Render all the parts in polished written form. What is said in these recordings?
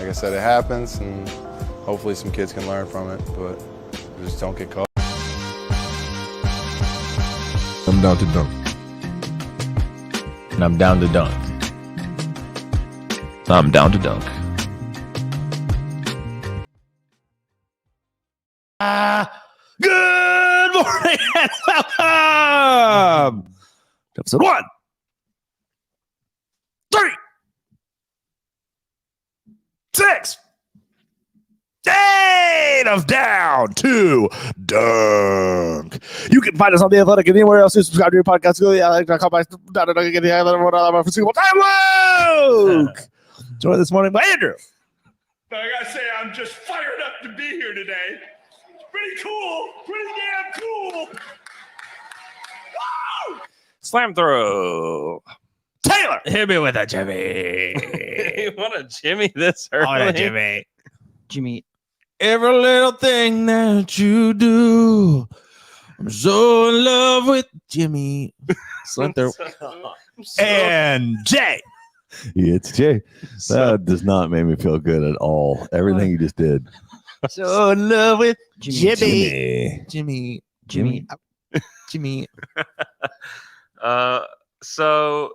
Like I said, it happens, and hopefully some kids can learn from it, but just don't get caught. I'm down to dunk. And I'm down to dunk. I'm down to dunk. Good morning and welcome to episode 1, 3, 6, 8 of Down to Dunk. You can find us on The Athletic and anywhere else you subscribe to your podcast. Go to theathletic.com. Joined this morning by Andrew. I gotta say, I'm just fired up to be here today. It's pretty cool, pretty damn cool. Woo! Slam throw. Taylor. Hit me with a Jimmy. You want a Jimmy this early? Oh, Jimmy. Jimmy. Every little thing that you do, I'm so in love with Jimmy. Slam throw. And Jay. It's Jay. That does not make me feel good at all. Everything you just did. So in love with Jimmy. So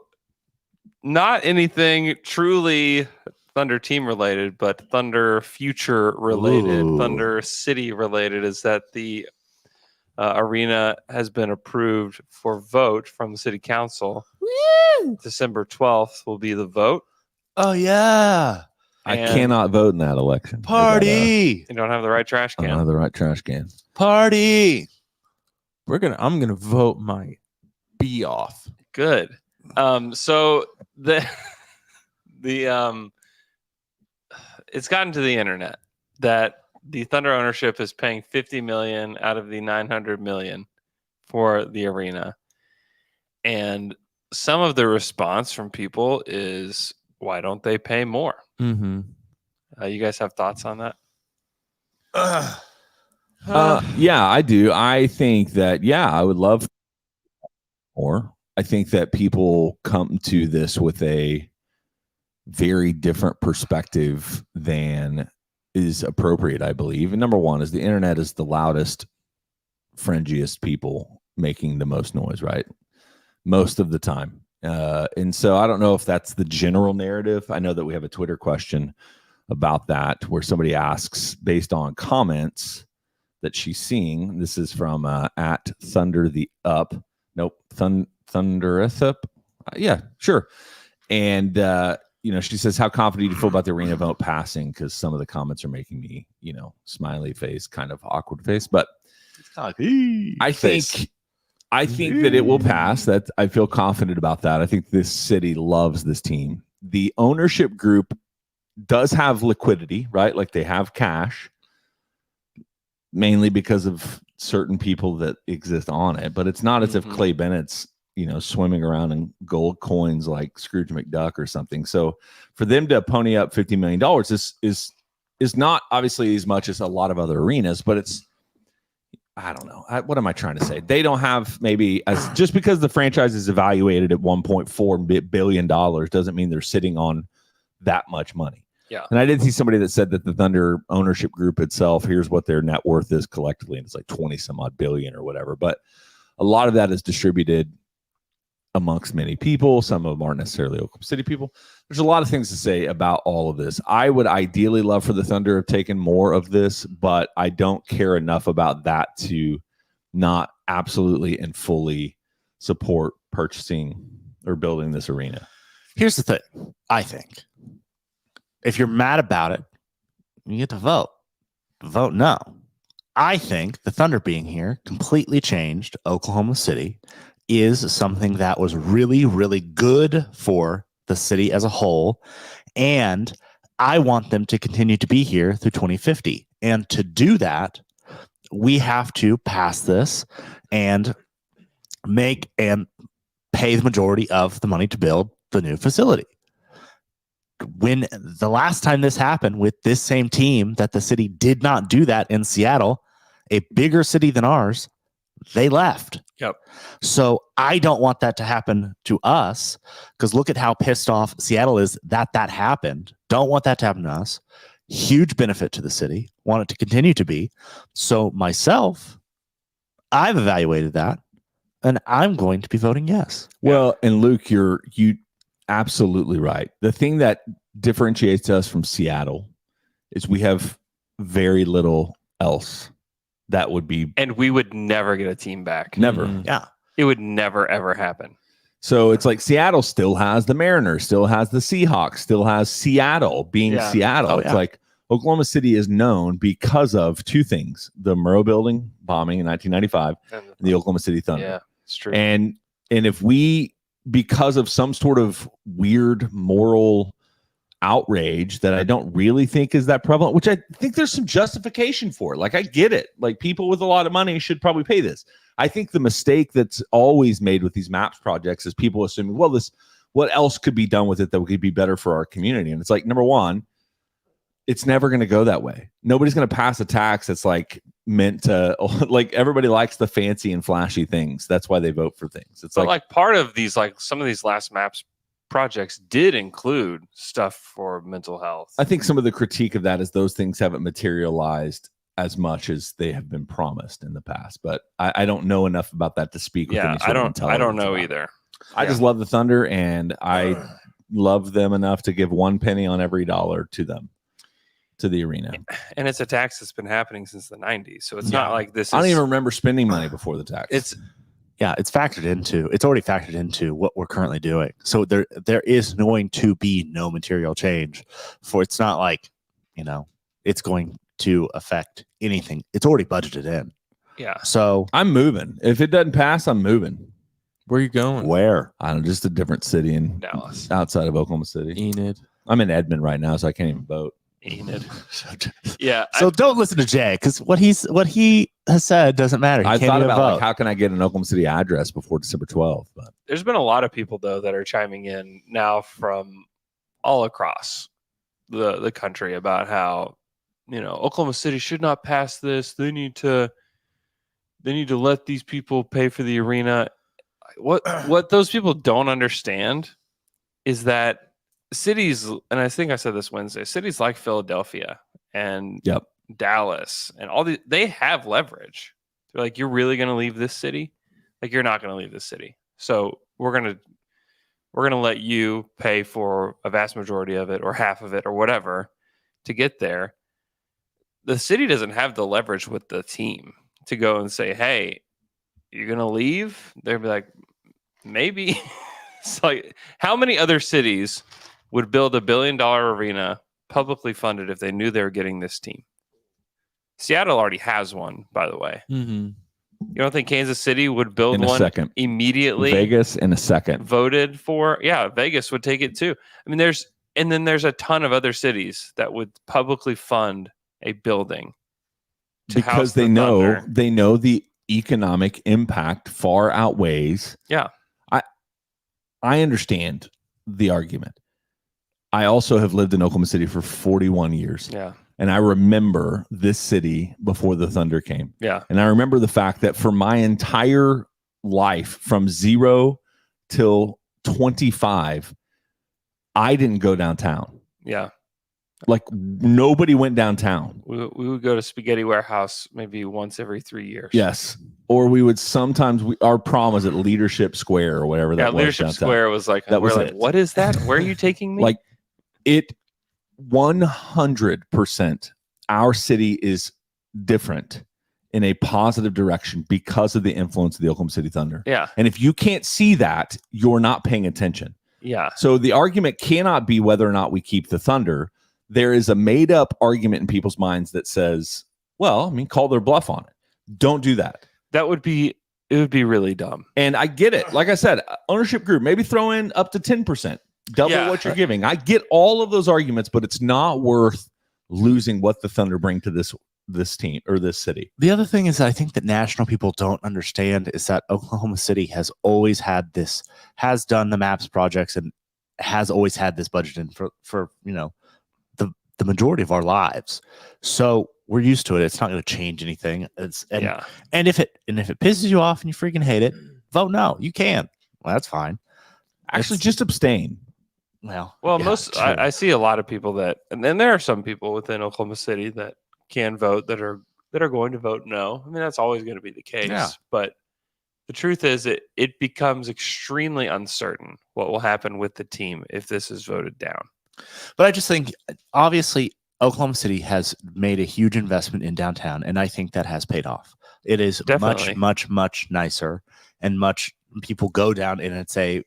not anything truly Thunder team related, but Thunder future related, Ooh. Thunder city related is that the arena has been approved for vote from the city council. Woo! December 12th will be the vote. Oh, yeah. I And cannot vote in that election. Party. You don't have the right trash I don't can. have the right trash can. Party. I'm going to vote my B off. Good. So the it's gotten to the internet that the Thunder ownership is paying $50 million out of the $900 million for the arena, and some of the response from people is, "Why don't they pay more?" Mm-hmm. You guys have thoughts on that? Yeah, I do. I think that, I would love more. I think that people come to this with a very different perspective than is appropriate, I believe. And number one is the internet is the loudest, fringiest people making the most noise, right? Most of the time. And so I don't know if that's the general narrative. I know that we have a Twitter question about that where somebody asks based on comments that she's seeing. This is from at Thunder the Up. Nope. Thundereth Up. Yeah, sure. And, she says, how confident do you feel about the arena vote passing? Because some of the comments are making me, smiley face, kind of awkward face. But I think that it will pass. That I feel confident about that. I think this city loves this team. The ownership group does have liquidity, right? Like they have cash, mainly because of certain people that exist on it. But it's not as if Clay Bennett's, swimming around in gold coins like Scrooge McDuck or something. So for them to pony up $50 million is not obviously as much as a lot of other arenas, but it's, I don't know. What am I trying to say? They don't have maybe just because the franchise is evaluated at $1.4 billion doesn't mean they're sitting on that much money. Yeah. And I did see somebody that said that the Thunder ownership group itself, here's what their net worth is collectively. And it's like 20 some odd billion or whatever. But a lot of that is distributed amongst many people. Some of them aren't necessarily Oklahoma City people. There's a lot of things to say about all of this. I would ideally love for the Thunder to have taken more of this, but I don't care enough about that to not absolutely and fully support purchasing or building this arena. Here's the thing. I think if you're mad about it, you get to vote. Vote no. I think the Thunder being here completely changed Oklahoma City is something that was really, really good for the city as a whole. And I want them to continue to be here through 2050. And to do that, we have to pass this and make and pay the majority of the money to build the new facility. When the last time this happened with this same team that the city did not do that in Seattle, a bigger city than ours, they left. Yep. So I don't want that to happen to us because look at how pissed off Seattle is that happened Don't want that to happen to us. Huge benefit to the city. Want it to continue to be. So myself, I've evaluated that, and I'm going to be voting yes. Well, and Luke, you absolutely right. The thing that differentiates us from Seattle is we have very little else that would be And we would never get a team back. never. Mhm. Yeah. It would never, ever happen. So it's like Seattle still has the Mariners, still has the Seahawks, still has Seattle being Yeah. Seattle. Oh, It's yeah. like Oklahoma City is known because of two things: the Murrow Building bombing in 1995 and the Oklahoma City Thunder. Yeah, it's true. And if we, because of some sort of weird moral outrage that I don't really think is that prevalent, which I think there's some justification for it. Like, I get it. Like, people with a lot of money should probably pay this. I think the mistake that's always made with these maps projects is people assuming, well, what else could be done with it that would be better for our community? And it's like, number one, it's never going to go that way. Nobody's going to pass a tax that's like meant to, like, everybody likes the fancy and flashy things. That's why they vote for things. It's But like part of these, like some of these last maps projects did include stuff for mental health. I think some of the critique of that is those things haven't materialized as much as they have been promised in the past. But I don't know enough about that to speak with Yeah, any sort I of don't intelligence know about it. either. I just love the Thunder, and I love them enough to give 1 penny on every dollar to them, to the arena. And it's a tax that's been happening since the 90s. So it's Yeah. not like this I don't is even remember spending money before the tax. it's It's already factored into what we're currently doing. So there is going to be no material change for, it's not like, it's going to affect anything. It's already budgeted in. yeah. So I'm moving. If it doesn't pass, I'm moving. Where are you going? where? I don't know, just a different city in Dallas. outside of Oklahoma City. Enid. I'm in Edmond right now, so I can't even vote. Enid. Yeah. So don't listen to Jay, because what he has said doesn't matter. He I can't thought even about vote. like, how can I get an Oklahoma City address before December 12th? But There's been a lot of people though that are chiming in now from all across the country about how Oklahoma City should not pass this. They need to let these people pay for the arena. What those people don't understand is that cities, and I think I said this Wednesday, cities like Philadelphia and Yep. Dallas and all they have leverage. They're like, you're really going to leave this city? Like, you're not going to leave this city. So we're going to let you pay for a vast majority of it or half of it or whatever to get there. The city doesn't have the leverage with the team to go and say, hey, you're going to leave? They'd be like, maybe. It's like, how many other cities would build $1 billion arena publicly funded if they knew they were getting this team? Seattle already has one, by the way. Mm-hmm. You don't think Kansas City would build in a one second, immediately? Vegas in a second. Voted for? Yeah, Vegas would take it too. I mean, there's a ton of other cities that would publicly fund a building to house Because the Thunder. they know the economic impact far outweighs. Yeah. I understand the argument. I also have lived in Oklahoma City for 41 years. Yeah. And I remember this city before the Thunder came. Yeah. And I remember the fact that for my entire life, from 0 till 25, I didn't go downtown. Yeah. Like, nobody went downtown. We would go to Spaghetti Warehouse maybe once every 3 years. Yes. Or we would sometimes, our prom was at Leadership Square or whatever that Yeah, was. Leadership downtown. Square was like, That we're was like, it. what is that? Where are you taking me? Like, it 100%, our city is different in a positive direction because of the influence of the Oklahoma City Thunder. yeah. And if you can't see that, you're not paying attention. Yeah. So the argument cannot be whether or not we keep the Thunder. There is a made up argument in people's minds that says, well, I mean, call their bluff on it. Don't do that. It would be really dumb. And I get it. Like I said, ownership group, maybe throw in up to 10%, double Yeah. what you're giving. I get all of those arguments, but it's not worth losing what the Thunder bring to this team or this city. The other thing is that I think that national people don't understand is that Oklahoma City has always had this, has done the maps projects and has always had this budget in for the majority of our lives. So we're used to it. It's not going to change anything. And if it pisses you off and you freaking hate it, vote no. You can. Well, that's fine. Actually, just abstain. Well, yeah, true. I see a lot of people that, and then there are some people within Oklahoma City that can vote that are going to vote no. I mean, that's always going to be the case. Yeah. But the truth is, it becomes extremely uncertain what will happen with the team if this is voted down. But I just think, obviously, Oklahoma City has made a huge investment in downtown, and I think that has paid off. It is Definitely. much nicer, and much people go down, and it's a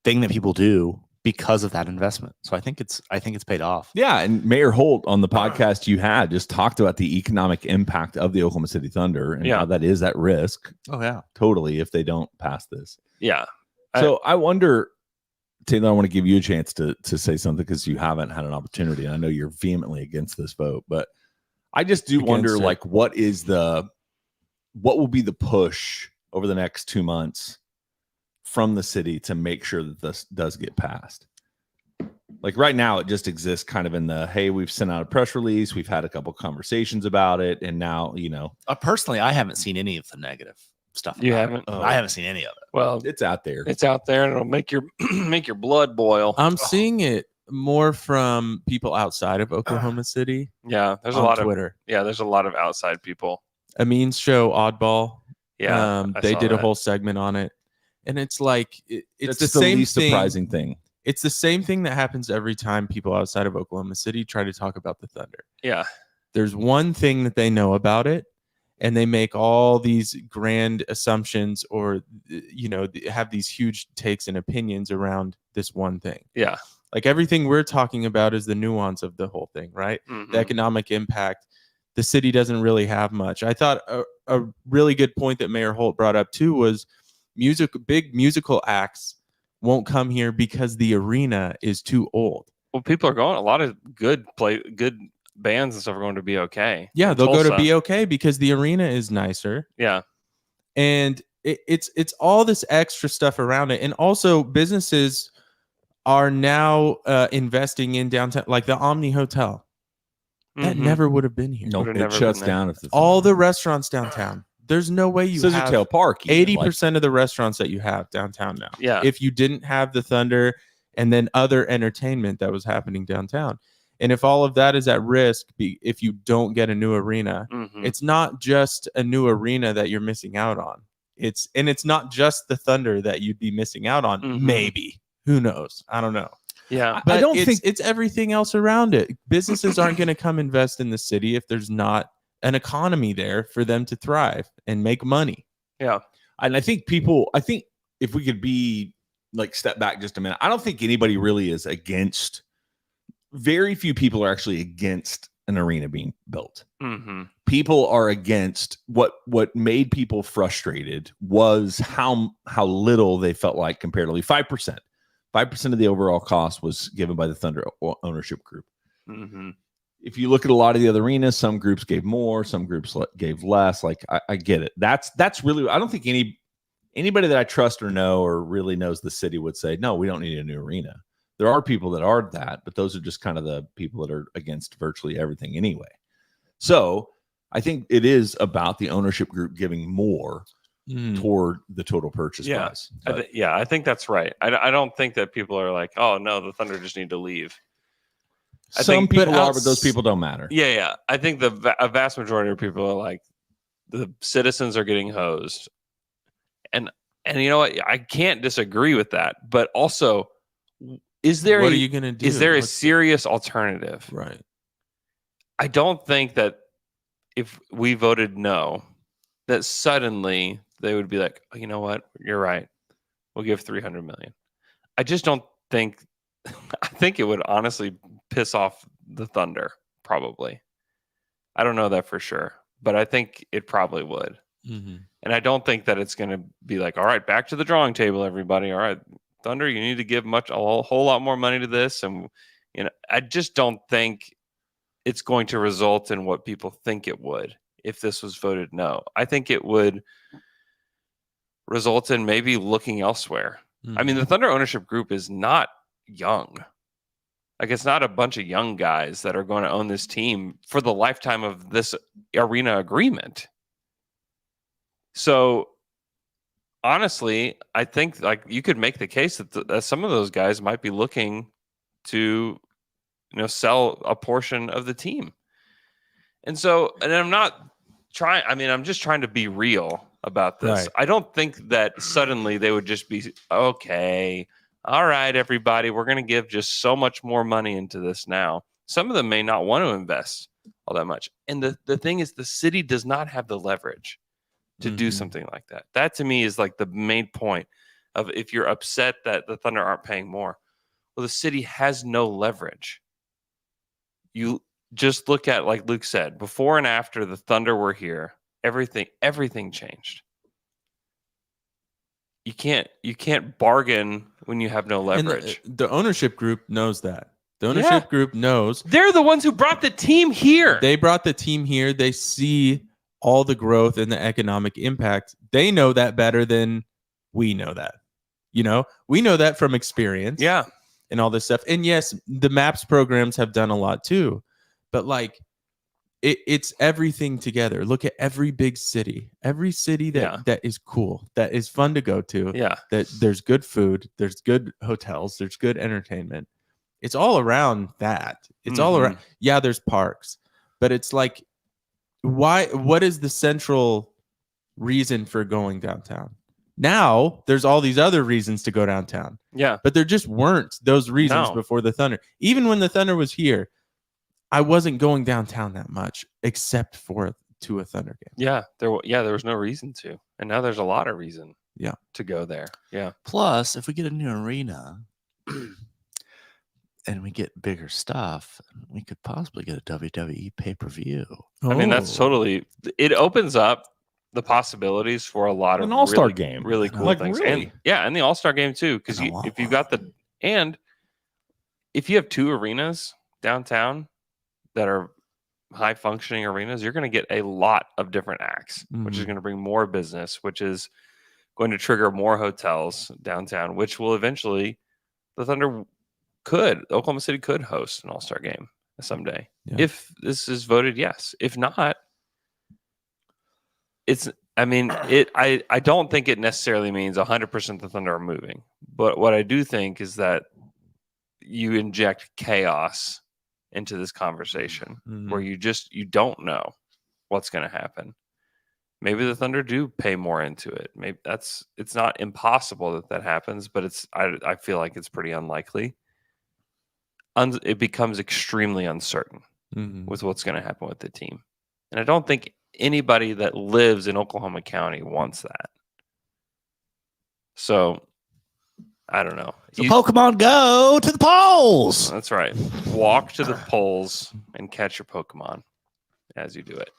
thing that people do because of that investment. So I think it's paid off. Yeah, and Mayor Holt on the podcast you had just talked about the economic impact of the Oklahoma City Thunder and how that is at risk. Oh yeah, totally. If they don't pass this, Yeah. so I wonder, Taylor, I want to give you a chance to say something because you haven't had an opportunity, and I know you're vehemently against this vote, but I just do wonder, like, what will be the push over the next 2 months from the city to make sure that this does get passed? Like right now, it just exists kind of in the, hey, we've sent out a press release, we've had a couple conversations about it, and now, personally, I haven't seen any of the negative stuff. You about haven't? it. I haven't seen any of it. Well, it's out there. It's out there, and it'll make your make your blood boil. I'm seeing it more from people outside of Oklahoma City. Yeah, there's a on lot Twitter. there's a lot of outside people. Amin's show, Oddball. Yeah, they did a whole segment on it, and it's like it's That's the same least thing. surprising thing. It's the same thing that happens every time people outside of Oklahoma City try to talk about the Thunder. Yeah, there's one thing that they know about it, and they make all these grand assumptions, or have these huge takes and opinions around this one thing. Yeah, like everything we're talking about is the nuance of the whole thing, right? Mm-hmm. The economic impact. The city doesn't really have much. I thought a really good point that Mayor Holt brought up too was big musical acts won't come here because the arena is too old. Well, people are going. A lot of good bands and stuff are going to be okay. Yeah, they'll go to be okay because the arena is nicer. Yeah, and it's all this extra stuff around it, and also businesses are now investing in downtown, like the Omni Hotel. That never would have been here. No, it shuts down. All the restaurants downtown. There's no way you have Scissortail Park. 80% of the restaurants that you have downtown now. Yeah. If you didn't have the Thunder and then other entertainment that was happening downtown. And if all of that is at risk, if you don't get a new arena, it's not just a new arena that you're missing out on. It's not just the Thunder that you'd be missing out on. Maybe. Who knows? I don't know. Yeah, but I don't think it's everything else around it. Businesses aren't going to come invest in the city if there's not an economy there for them to thrive and make money. Yeah. And I think if we could be like, step back just a minute, I don't think anybody really is against, very few people are actually against an arena being built. People are against what made people frustrated was how little they felt like comparatively. 5%. 5% of the overall cost was given by the Thunder ownership group. If you look at a lot of the other arenas, some groups gave more, some groups gave less. Like, I get it. That's really, I don't think anybody that I trust or know or really knows the city would say, no, we don't need a new arena. There are people that are that, but those are just kind of the people that are against virtually everything anyway. So I think it is about the ownership group giving more toward the total purchase price. I think that's right. I don't think that people are like, oh no, the Thunder just need to leave. Some people are, but those people don't matter. Yeah. I think a vast majority of people are like, the citizens are getting hosed, and you know what? I can't disagree with that. But also, what are you going to do? Is there a serious alternative? Right. I don't think that if we voted no, that suddenly they would be like, oh, you know what? You're right. We'll give $300 million. I just don't think. I think it would honestly piss off the Thunder. Probably. I don't know that for sure, but I think it probably would. And I don't think that it's going to be like, all right, back to the drawing table, everybody. All right, Thunder, you need to give a whole lot more money to this, and I just don't think it's going to result in what people think it would if this was voted no. I think it would result in maybe looking elsewhere. I mean, the Thunder ownership group is not young. Like, it's not a bunch of young guys that are going to own this team for the lifetime of this arena agreement. So honestly, I think like you could make the case that some of those guys might be looking to, sell a portion of the team. And so, and I'm not trying. I mean, I'm just trying to be real about this. Right. I don't think that suddenly they would just be okay. All right, everybody, we're going to give just so much more money into this now. Some of them may not want to invest all that much. And the thing is, the city does not have the leverage to do something like that. That to me is like the main point of if you're upset that the Thunder aren't paying more. Well, the city has no leverage. You just look at, like Luke said, before and after the Thunder were here, everything changed. You can't bargain when you have no leverage. And the ownership group knows that. The ownership group knows. They're the ones who brought the team here. They brought the team here. They see all the growth and the economic impact. They know that better than we know that. We know that from experience. Yeah. And all this stuff. And yes, the MAPS programs have done a lot too. But like it's everything together. Look at every big city. Every city that is cool, that is fun to go to. Yeah. That there's good food, there's good hotels, there's good entertainment. It's all around that. It's all around. Yeah, there's parks. But it's like, what is the central reason for going downtown? Now there's all these other reasons to go downtown. Yeah. But there just weren't those reasons before the Thunder. Even when the Thunder was here, I wasn't going downtown that much except to a Thunder game. Yeah. There was no reason to. And now there's a lot of reason to go there. Yeah. Plus, if we get a new arena and we get bigger stuff, we could possibly get a WWE pay-per-view. I mean, that's totally, it opens up the possibilities for a lot of an all-star game, really cool like things. really? And the all-star game too, because if you have two arenas downtown that are high functioning arenas, you're going to get a lot of different acts, which is going to bring more business, which is going to trigger more hotels downtown, which will eventually, Oklahoma City could host an all-star game someday if this is voted yes. If not, I don't think it necessarily means 100% the Thunder are moving, but what I do think is that you inject chaos into this conversation where you don't know what's going to happen. Maybe the Thunder do pay more into it. Maybe it's not impossible that happens, but I feel like it's pretty unlikely. It becomes extremely uncertain with what's going to happen with the team. And I don't think anybody that lives in Oklahoma County wants that. So I don't know. So Pokemon Go to the polls. That's right. Walk to the polls and catch your Pokemon as you do it.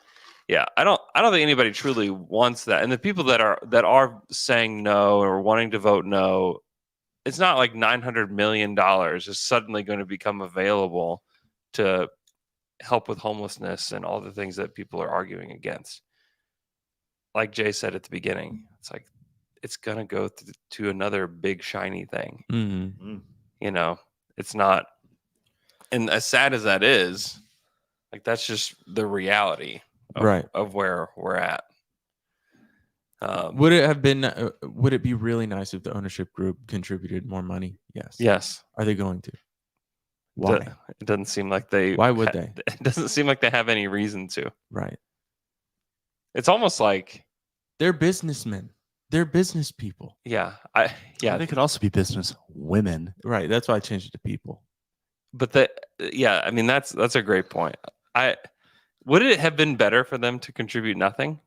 Yeah, I don't think anybody truly wants that. And the people that are saying no or wanting to vote no, it's not like $900 million is suddenly going to become available to help with homelessness and all the things that people are arguing against. Like Jay said at the beginning, it's like it's going to go to another big shiny thing. It's not. And as sad as that is, like that's just the reality of where we're at. Would it be really nice if the ownership group contributed more money? Yes. Yes. Are they going to? Why? It doesn't seem like they. Why would they? It doesn't seem like they have any reason to. Right. It's almost like they're businessmen. They're business people. Yeah. They could also be business women. Right. That's why I changed it to people. But I mean, that's a great point. Would it have been better for them to contribute nothing?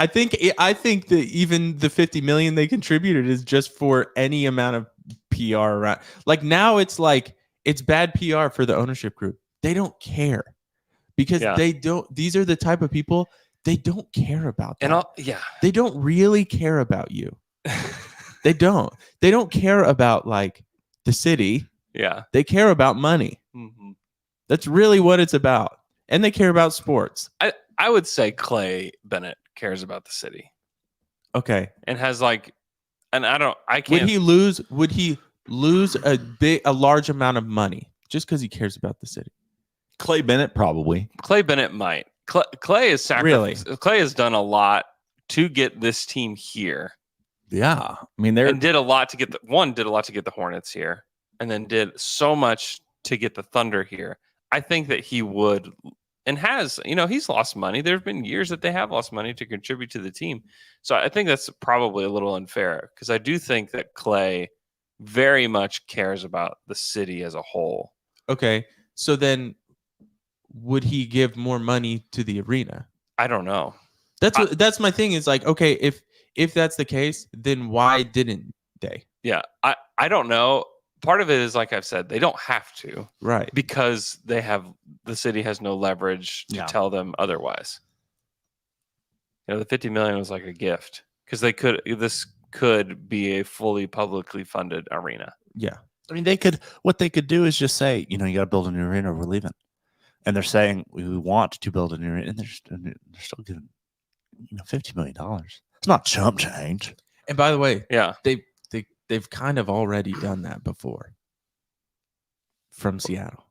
I think that even the 50 million they contributed is just for any amount of PR around. Like now it's bad PR for the ownership group. They don't care because these are the type of people, they don't care about that. They don't really care about you. They don't care about like the city. Yeah. They care about money. That's really what it's about. And they care about sports. I would say Clay Bennett cares about the city. Okay. And has I can't. Would he lose a large amount of money just because he cares about the city? Clay Bennett probably. Clay Bennett might. Clay is Really? Clay has done a lot to get this team here, Yeah, I mean they're and did a lot to get the Hornets here, and then did so much to get the Thunder here. I think that he would and has, he's lost money. There have been years that they have lost money to contribute to the team. So I think that's probably a little unfair because I do think that Clay very much cares about the city as a whole. Okay. So then would he give more money to the arena? I don't know. That's my thing is like, okay, if that's the case, then why didn't they? Yeah, I don't know. Part of it is, like I've said, they don't have to, Right. because the city has no leverage to tell them otherwise. The $50 million was like a gift because this could be a fully publicly funded arena. Yeah. I mean, what they could do is just say, you got to build a new arena, we're leaving. And they're saying we want to build a new arena, and they're still giving $50 million. It's not chump change. And by the way, Yeah, they've kind of already done that before from Seattle.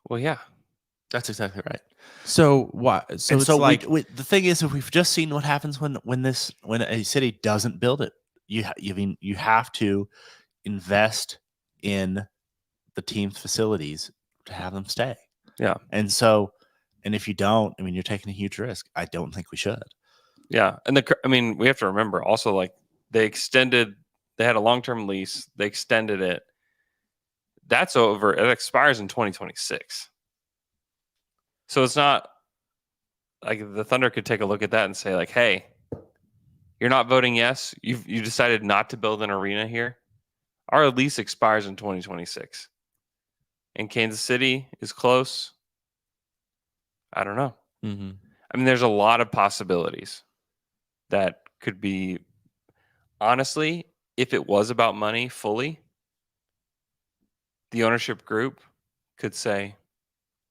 well, yeah, That's exactly right. So why? So And it's so like the thing is, if we've just seen what happens when a city doesn't build it, you have to invest in the team's facilities to have them stay. Yeah. And if you don't, I mean, you're taking a huge risk. I don't think we should. yeah. And we have to remember also, like, they had a long-term lease. They extended it. That's over. It expires in 2026. So it's not like the Thunder could take a look at that and say, like, hey, you're not voting yes. You decided not to build an arena here. Our lease expires in 2026. And Kansas City is close. I don't know. Mhm. I mean, there's a lot of possibilities that could be. Honestly, if it was about money fully, the ownership group could say,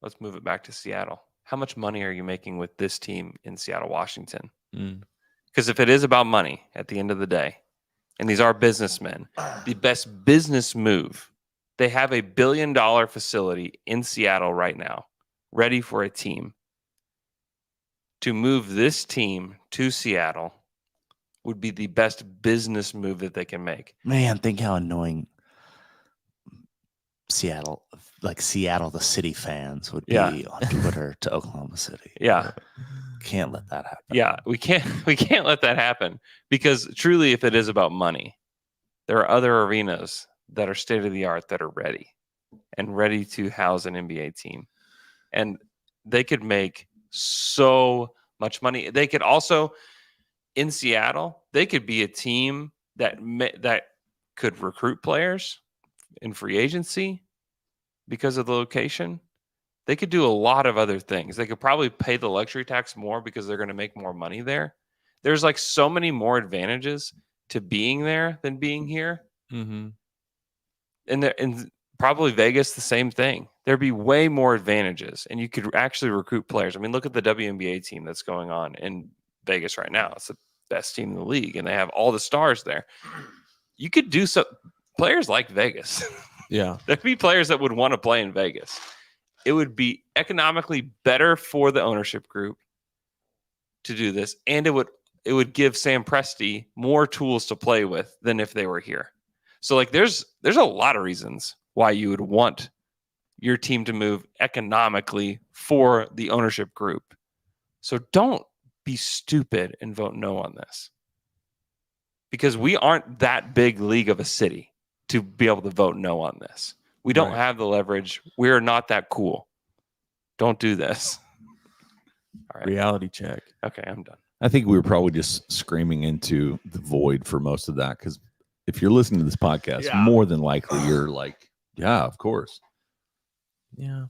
let's move it back to Seattle. How much money are you making with this team in Seattle, Washington? Mm. Because if it is about money at the end of the day, and these are businessmen, the best business move, they have $1 billion facility in Seattle right now, ready for a team. To move this team to Seattle would be the best business move that they can make. Man, think how annoying Seattle, the city fans would be on Twitter to Oklahoma City. Yeah. Can't let that happen. Yeah, we can't let that happen because truly, if it is about money, there are other arenas that are state of the art that are ready to house an NBA team, and they could make so much money. They could also, in Seattle, they could be a team that could recruit players in free agency because of the location. They could do a lot of other things. They could probably pay the luxury tax more because they're going to make more money there. There's like so many more advantages to being there than being here. Mm-hmm. And probably Vegas, the same thing. There'd be way more advantages, and you could actually recruit players. I mean, look at the WNBA team that's going on in Vegas right now. It's the best team in the league, and they have all the stars there. You could do so. Players like Vegas. Yeah. There'd be players that would want to play in Vegas. It would be economically better for the ownership group to do this, and it would give Sam Presti more tools to play with than if they were here. So like there's a lot of reasons why you would want your team to move economically for the ownership group. So don't be stupid and vote no on this. Because we aren't that big league of a city to be able to vote no on this. We don't have the leverage. We're not that cool. Don't do this. All right. Reality check. Okay, I'm done. I think we were probably just screaming into the void for most of that because if you're listening to this podcast, more than likely you're like, yeah, of course. Yeah.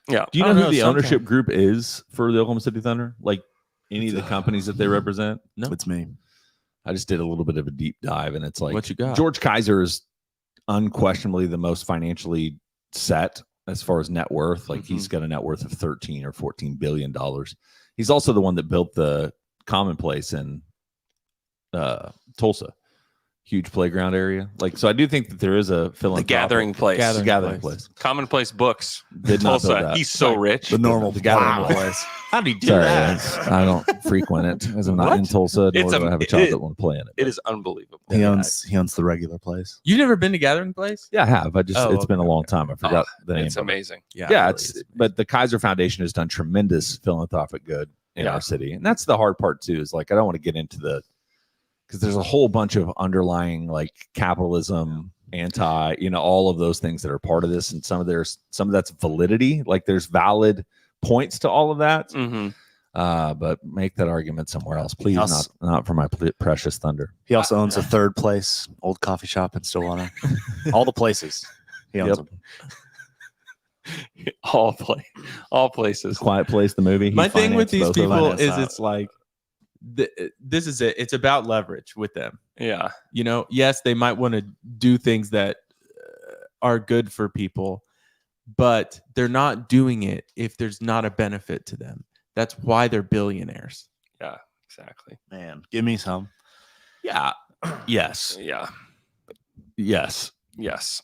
Yeah. Do you I know don't who know, the sometimes- ownership group is for the Oklahoma City Thunder? Like any of the companies that they represent? No. It's me. I just did a little bit of a deep dive, and it's like What you got? George Kaiser is unquestionably the most financially set as far as net worth. Like he's got a net worth of 13 or 14 billion dollars. He's also the one that built the Commonplace in Tulsa. huge playground area. Like, so I do think that there is a The philanthropic gathering place. Gathering place. Commonplace Books. Did not build Tulsa. that. He's so rich. The normal The gathering wow. place. How do you do Sorry, that? I don't frequent it because I'm not What? in Tulsa. Nor It's do I have a child that want to play in it. It is unbelievable. He owns the regular place. You've never been to Gathering Place? Yeah, I have. It's been a okay, long okay. time. I forgot the name. It's of it. amazing. Yeah, it really it's is. but the Kaiser Foundation has done tremendous philanthropic good in Yeah. our city, and that's the hard part too. Is like I don't want to get into the because there's a whole bunch of underlying like capitalism, anti, all of those things that are part of this, and some of that's validity. Like there's valid points to all of that, Mm-hmm. but make that argument somewhere else, please. Also- Not for my precious Thunder. He also owns a third place, old coffee shop in Stillwater. All the places he owns Yep. them. All places. Quiet Place, the movie. He My thing with financed these both of them. people Finance is that. it's like this is it. It's about leverage with them. Yeah. Yes, they might want to do things that are good for people, but they're not doing it if there's not a benefit to them. That's why they're billionaires. Yeah. Exactly. Man, give me some. Yeah. Yes. Yeah. Yes. Yes.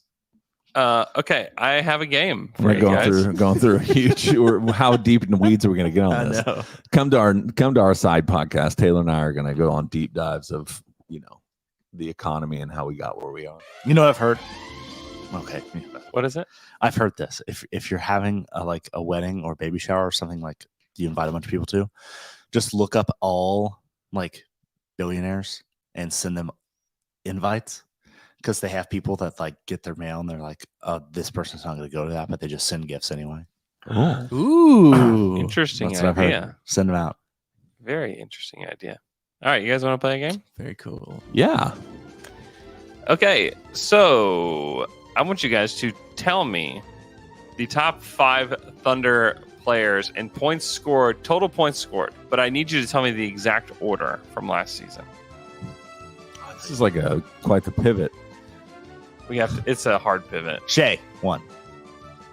Okay. I have a game for We're you going guys. through a huge. How deep in the weeds are we going to get on this? know. Come to our side podcast. Taylor and I are going to go on deep dives of the economy and how we got where we are. You know what I've heard? Okay. What is it? I've heard this. If you're having a wedding or baby shower or something like you invite a bunch of people to, just look up all like billionaires and send them invites because they have people that like get their mail and they're like, oh, this person's not going to go to that, but they just send gifts anyway. Oh, Ooh. Interesting That's what I've heard. idea. Send them out. Very interesting idea. All right. You guys want to play a game? Very cool. yeah. Okay. So I want you guys to tell me the top 5 Thunder players and points scored, total points scored. But I need you to tell me the exact order from last season. This is like quite the pivot. We have to, it's a hard pivot. Shay, 1.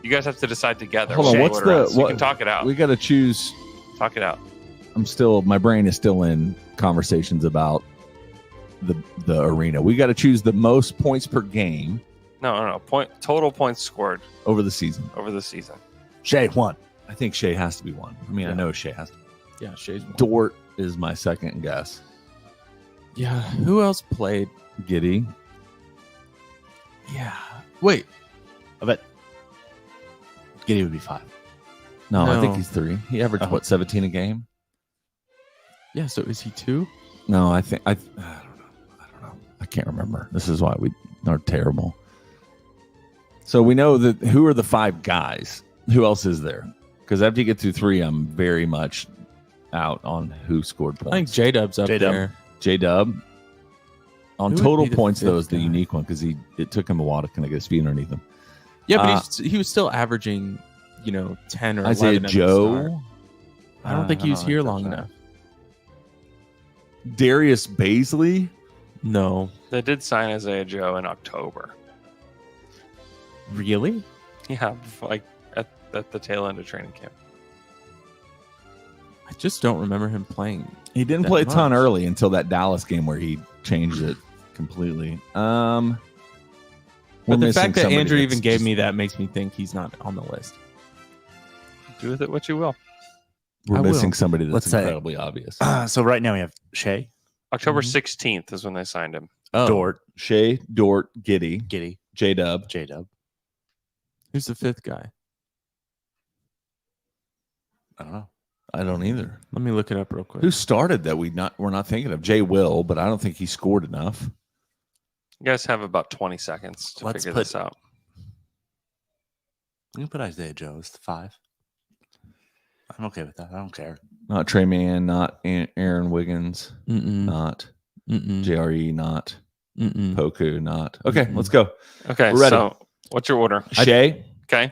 You guys have to decide together. Hold on, what what's order it the- is. You what- can talk it out. We got to choose. Talk it out. My brain is still in conversations about the arena. We got to choose the most points per game No. Total points scored over the season. over the season. Shay, 1. I think Shea has to be one. I mean, I know Shea has to. Yeah, Shay's one. Dort is my second guess. Yeah. Who else played? Giddy. Yeah. Wait. I bet Giddy would be 5. No, I think No. he's 3. He averaged Oh. what, 17 a game? Yeah. So is he 2? No, I don't know. I can't remember. This is why we are terrible. So we know that who are the 5 guys? Who else is there? Because after you get through 3, I'm very much out on who scored I think points. J Dub's up J-Dub. there. J-Dub. On Who would total be the points, though, fifth is the guy? unique one because it took him a while to kind of get his feet underneath him. Yeah, but he was still averaging, 10 or Isaiah 11 at the start. Joe. I don't think he was here long enough. Darius Baisley. No. They did sign Isaiah Joe in October. Really? Yeah, like at the tail end of training camp. I just don't remember him playing. He didn't That play a ton much. early until that Dallas game where he changed it completely. But the fact that Andrew even gave me that makes me think he's not on the list. Do with it what you will. we're I missing will. somebody that's Let's say- incredibly obvious. So right now we have Shay, October Mhm. 16th is when they signed him. Oh, Dort, Shea, Dort, Giddy, Giddy, J Dub. J-Dub. who's the 5th guy? I don't know. I don't either. Let me look it up real quick. Who started that we're not thinking of? Jay Will, but I don't think he scored enough. You guys have about 20 seconds to Let's figure put- this out. You can put Isaiah Joe as the 5. I'm okay with that. I don't care. Not Trey Mann, not Aaron Wiggins, Mm-mm. not Mm-mm. JRE, not Mm-mm. Poku, not. Okay, Mm-mm. let's go. Okay, We're ready. so what's your order? Shea, Okay.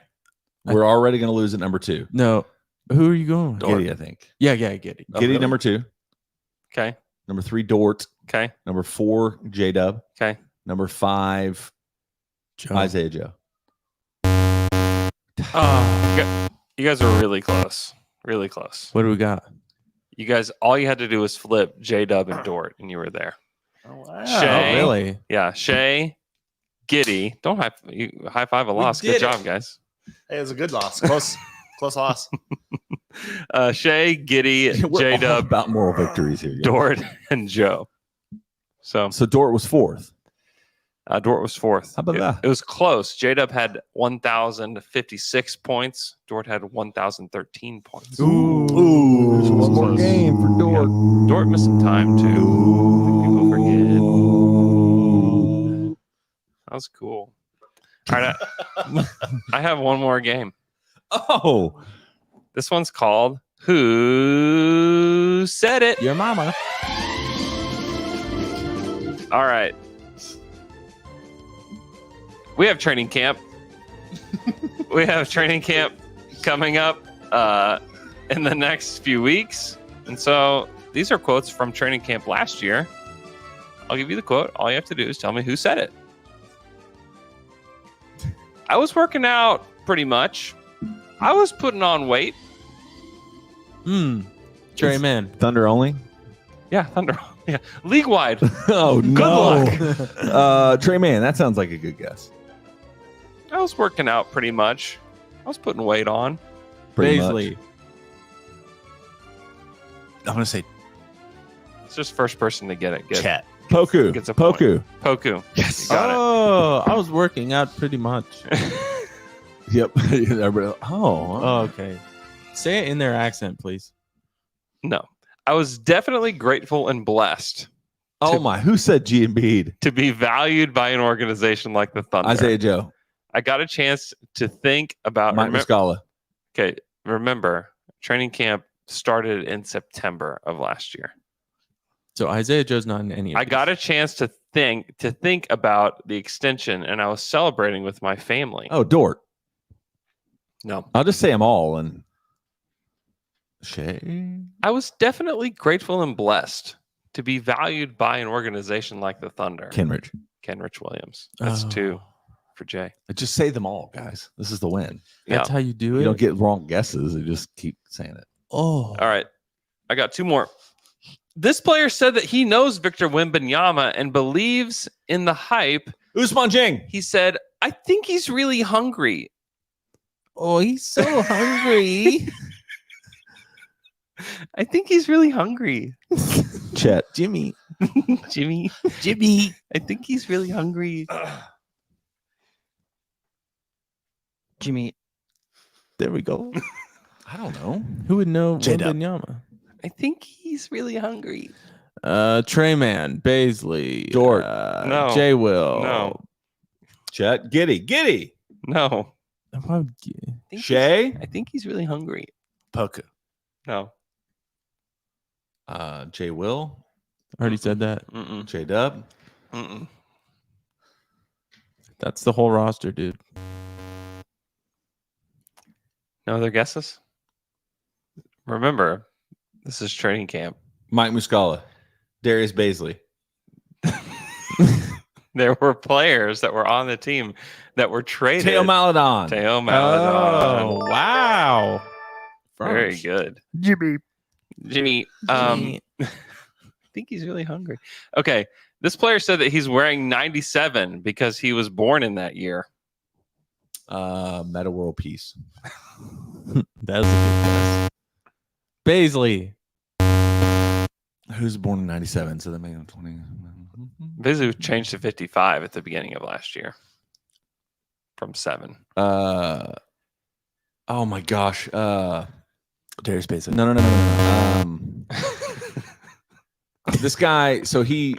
we're already going to lose at number 2. No. Who are you going with? Dort. Giddy, I think. Yeah, I get it. Oh, Giddy, really? number 2. Okay. Number 3, Dort. Okay. Number 4, J Dub. Okay. Number 5, Joe. Isaiah Joe. You guys are really close. Really close. What do we got? You guys, all you had to do was flip J Dub and Dort, and you were there. wow. Shay. Oh, really? Yeah, Shay, Giddy. Don't high five a loss. Good did job, guys. Hey, it was a good loss. Close loss. Shay, Giddy, We're J all Dub, about moral victories here. guys. Dort, and Joe. So So Dort was fourth. Dort was fourth. How about that? It was close. J Dub had 1,056 points. Dort had 1,013 points. Ooh, one more Close. game for Dort. Dort missed some time too. People forget. That was cool. All right, I have one more game. Oh, This one's called Who Said It? Your mama. All right. We have training camp. We have training camp coming up in the next few weeks. And so these are quotes from training camp last year. I'll give you the quote. All you have to do is tell me who said it. I was working out pretty much. I was putting on weight. Trey Man. Thunder only. Yeah, Thunder. Yeah, league wide. Oh Good no. Trey Man, that sounds like a good guess. I was working out pretty much. I was putting weight on. Pretty Baisley. much. I'm gonna say It's just first person to get it. Chet. Poku. Gets a point. Poku. Poku. Yes. Got it. Oh, I was working out pretty much. Yep. Everybody- Oh, okay. Say it in their accent, please. No. I was definitely grateful and blessed Oh my! Who said G Embiid? to be valued by an organization like the Thunder. Isaiah Joe. I got a chance to think about Mike Muscala. Okay, remember, training camp started in September of last year. So Isaiah Joe's not in any of I these. got a chance to think about the extension, and I was celebrating with my family. Oh, Dort. No. I'll just say them all. And Shay. I was definitely grateful and blessed to be valued by an organization like the Thunder. Kenrich. Kenrich Williams. That's Oh. 2 for Jay. Just say them all, guys. This is the win. That's how you do it. You don't get wrong guesses. You just keep saying it. Oh. All right. I got 2 more. This player said that he knows Victor Wembanyama and believes in the hype. Usman Jing. He said, I think he's really hungry. Oh, he's so hungry. I think he's really hungry. Chet. Jimmy. Jimmy. I think he's really hungry. Jimmy. There we go. I don't know. Who would know J-Dub. Wembanyama? I think he's really hungry. Trey Man, Baisley, Dort. No. Jay Will. No. Chet. Giddy. No. Why would I think Shay. I think he's really hungry. Poku. No. Jay Will. already said that. Mm-mm. J Dub. Mm-mm. That's the whole roster, dude. No other guesses? Remember, this is training camp. Mike Muscala. Darius Baisley. There were players that were on the team that were traded. Teo Maladon. Teo Maladon. Oh, wow. Very French. good. Jimmy. Jimmy, Jimmy. I think he's really hungry. Okay. This player said that he's wearing 97 because he was born in that year. Meta World Peace. That was a good guess. Baisley. Who's born in 97? So that made him 20. Basically changed to 55 at the beginning of last year from 7. Oh my gosh. Darius Baisley. No. This guy, so he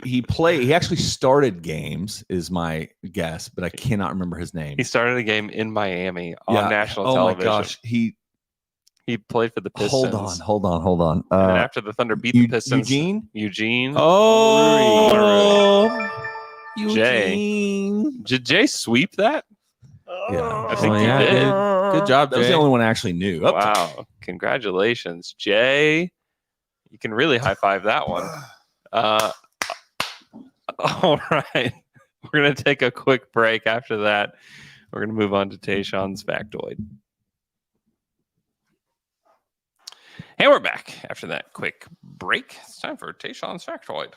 actually started games, is my guess, but I cannot remember his name. He started a game in Miami on national oh television. my gosh. He played for the Pistons. hold on. And then after the Thunder beat the Pistons, Eugene? Oh, Jay. Did Jay sweep that? Yeah. I think he yeah, did. Good job, That was Jay. the only one I actually knew. Oh, Wow. Congratulations, Jay. You can really high five that one. All right. We're going to take a quick break. After that, we're going to move on to Tayshawn's factoid. And we're back after that quick break. It's time for Tayshawn's factoid.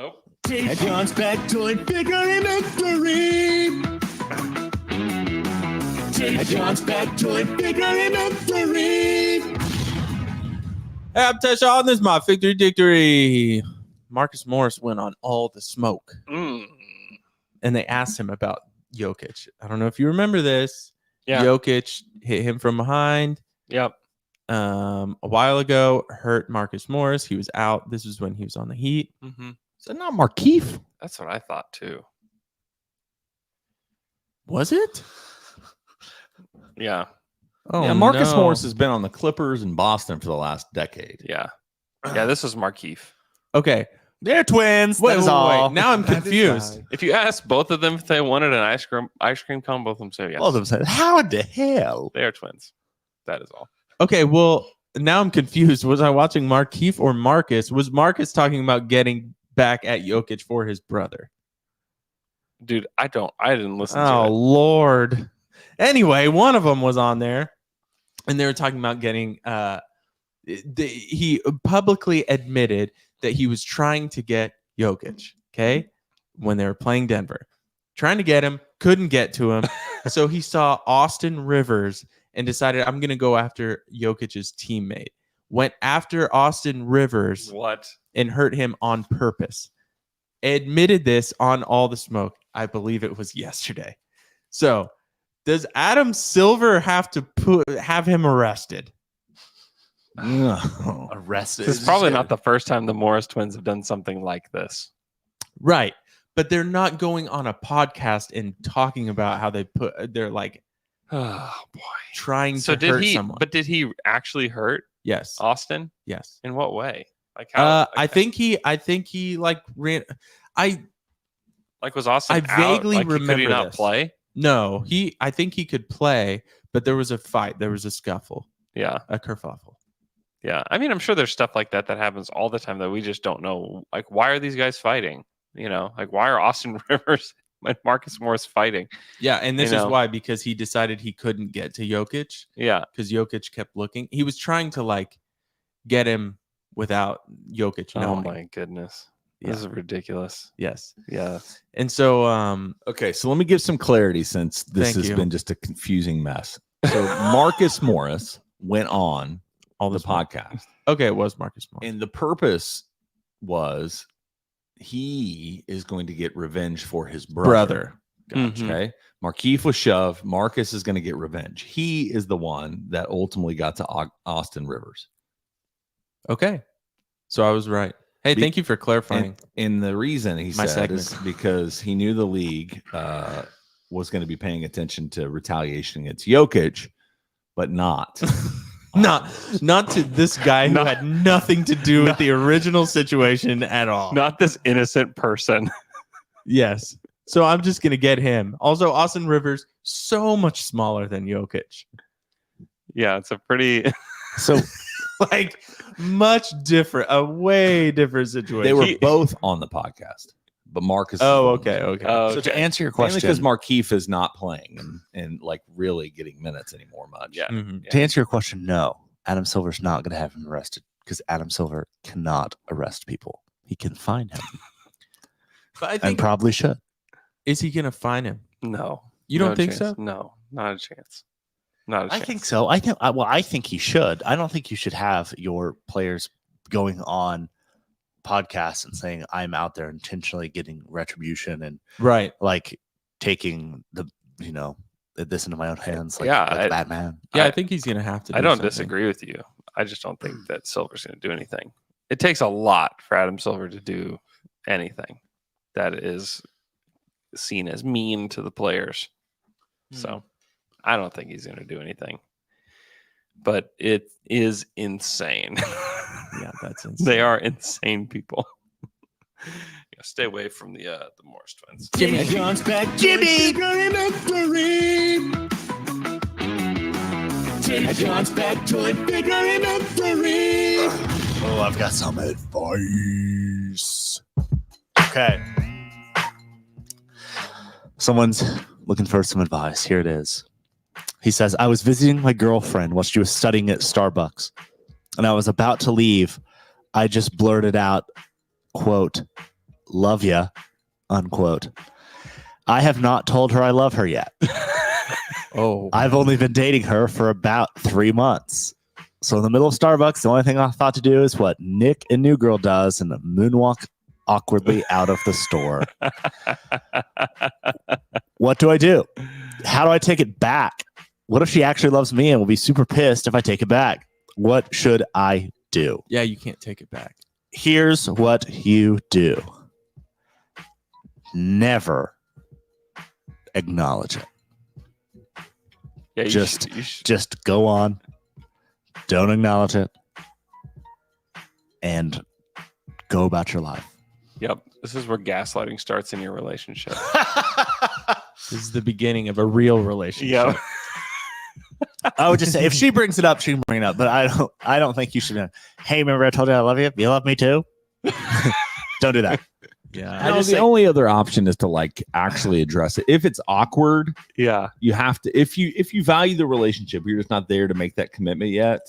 Nope. Ted John's back joint bigger in victory. Ted John's back joint bigger in victory. Hey, I'm Teshawn. This is my victory. Marcus Morris went on All the Smoke. And they asked him about Jokic. I don't know if you remember this. Yeah. Jokic hit him from behind. Yep. A while ago, hurt Marcus Morris. He was out. This was when he was on the Heat. Mm-hmm. Is that not Markeith? That's what I thought too. Was it? Yeah. Oh, yeah, Marcus no. Morris has been on the Clippers in Boston for the last decade. Yeah. Yeah. This was Markeith. Okay. They're twins. Wait, That is wait, all. wait. Now I'm confused. If you ask both of them if they wanted an ice cream cone, both of them say yes. Both of them said, "How in the hell?" They are twins. That is all. Okay, well, now I'm confused. Was I watching Markeith or Marcus? Was Marcus talking about getting back at Jokic for his brother? Dude, I didn't listen to Oh, it. Lord. Anyway, one of them was on there, and they were talking about getting he publicly admitted that he was trying to get Jokic, okay, when they were playing Denver. Trying to get him, couldn't get to him. So he saw Austin Rivers and decided, I'm going to go after Jokic's teammate. Went after Austin Rivers What? and hurt him on purpose. Admitted this on All the Smoke. I believe it was yesterday. So does Adam Silver have to have him arrested? No. Arrested. This is probably not the first time the Morris twins have done something like this. Right. But they're not going on a podcast and talking about how they're like Oh boy. trying So to hurt did he? someone. But did he actually hurt Yes. Austin? Yes. In what way? Like how? I think he like ran. Like was Austin? I out? vaguely Like, remember Could he not this. play? No, I think he could play, but there was a fight. There was a scuffle, Yeah. a kerfuffle. Yeah. I mean, I'm sure there's stuff like that happens all the time that we just don't know. Like, why are these guys fighting? You know, like why are Austin Rivers and Marcus Morris fighting? Yeah, and this You is know. why, because he decided he couldn't get to Jokic Yeah. because Jokic kept looking. He was trying to like get him without Jokic Oh knowing. my goodness. Yeah. This is ridiculous. Yes. Yeah. And so Okay, so let me give some clarity since this Thank has you. been just a confusing mess. So Marcus Morris went on all the this podcast, Okay, it was Marcus Morris. and the purpose was he is going to get revenge for his brother. Mhm. Okay. Markeith was shoved. Marcus is going to get revenge. He is the one that ultimately got to Austin Rivers. Okay. So I was right. Hey, thank you for clarifying. And the reason he My said is segment. because he knew the league was going to be paying attention to retaliation against Jokic, but not. Not to this guy who had nothing to do with the original situation at all. Not this innocent person. Yes. So I'm just going to get him. Also, Austin Rivers, so much smaller than Jokic. Yeah, it's a pretty So Like, much different, a way different situation. They were both on the podcast, but Marcus. Oh, okay. Okay. So to answer your Mainly because question, Markeith is not playing and like really getting minutes anymore much. Yeah. Mhm. to answer your question, no, Adam Silver's not going to have him arrested because Adam Silver cannot arrest people. He can fine him But I and think, probably should. is he going to fine him? no. You don't No think chance. so? No, not a chance. Not a I chance. think so. I think he should. I don't think you should have your players going on podcasts and saying I'm out there intentionally getting retribution and Right. like taking this into my own hands. Like, Yeah, like Batman. Yeah, I think he's going to have to. I do don't something. disagree with you. I just don't think that Silver's going to do anything. It takes a lot for Adam Silver to do anything that is seen as mean to the players. So I don't think he's going to do anything. But it is insane. Yeah, that's insane. They are insane people. Yeah, stay away from the Morris twins. Jimmy. John's back. Jimmy. Jimmy John's back. Join bigger in victory. Oh, I've got some advice. Okay. Someone's looking for some advice. Here it is. He says, I was visiting my girlfriend while she was studying at Starbucks, and I was about to leave. I just blurted out, quote, love ya, unquote. I have not told her I love her yet. Oh, I've only been dating her for about 3 months. So in the middle of Starbucks, the only thing I thought to do is what Nick and New Girl does and moonwalk awkwardly out of the store. What do I do? How do I take it back? What if she actually loves me and will be super pissed if I take it back? What should I do? yeah, you can't take it back. Here's what you do. Never acknowledge it. Yeah, You just go on. Don't acknowledge it. And go about your life. Yep. This is where gaslighting starts in your relationship. This is the beginning of a real relationship. Yep. I would just say if she brings it up, she can bring it up. But I don't think you should. Hey, remember I told you I love you? You love me too? Don't do that. Yeah. No, the only other option is to like actually address it. If it's awkward, Yeah. you have to. If you value the relationship, you're just not there to make that commitment yet.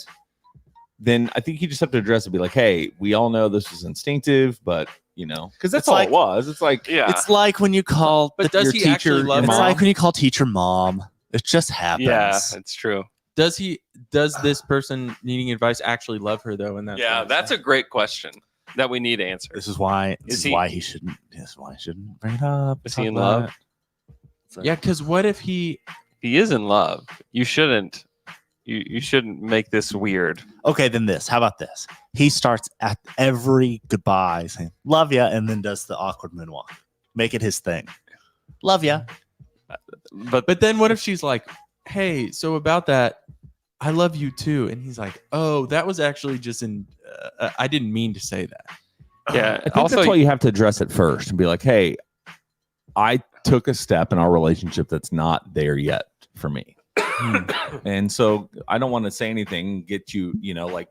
Then I think you just have to address it. Be like, hey, we all know this is instinctive, but because that's It's all like- it was. It's like, Yeah. It's like when you call. But does your he teacher, actually your love It's her? mom. like when you call teacher mom. It just happens. Yeah, it's true. Does this person needing advice actually love her though? And That's a great question that we need answered. This is why. Is he- why he shouldn't. This is why he shouldn't bring it up. Is talk he in about love? it. Yeah, because what if he? He is in love. You shouldn't. You shouldn't make this weird. Okay, then this. How about this? He starts at every goodbye saying "love ya" and then does the awkward moonwalk. Make it his thing. Love ya. But Then what if she's like, "Hey, so about that, I love you too," and he's like, "Oh, that was actually just I didn't mean to say that." yeah. I think Also, that's why you have to address it first and be like, hey, I took a step in our relationship that's not there yet for me. And so I don't want to say anything, get you, like,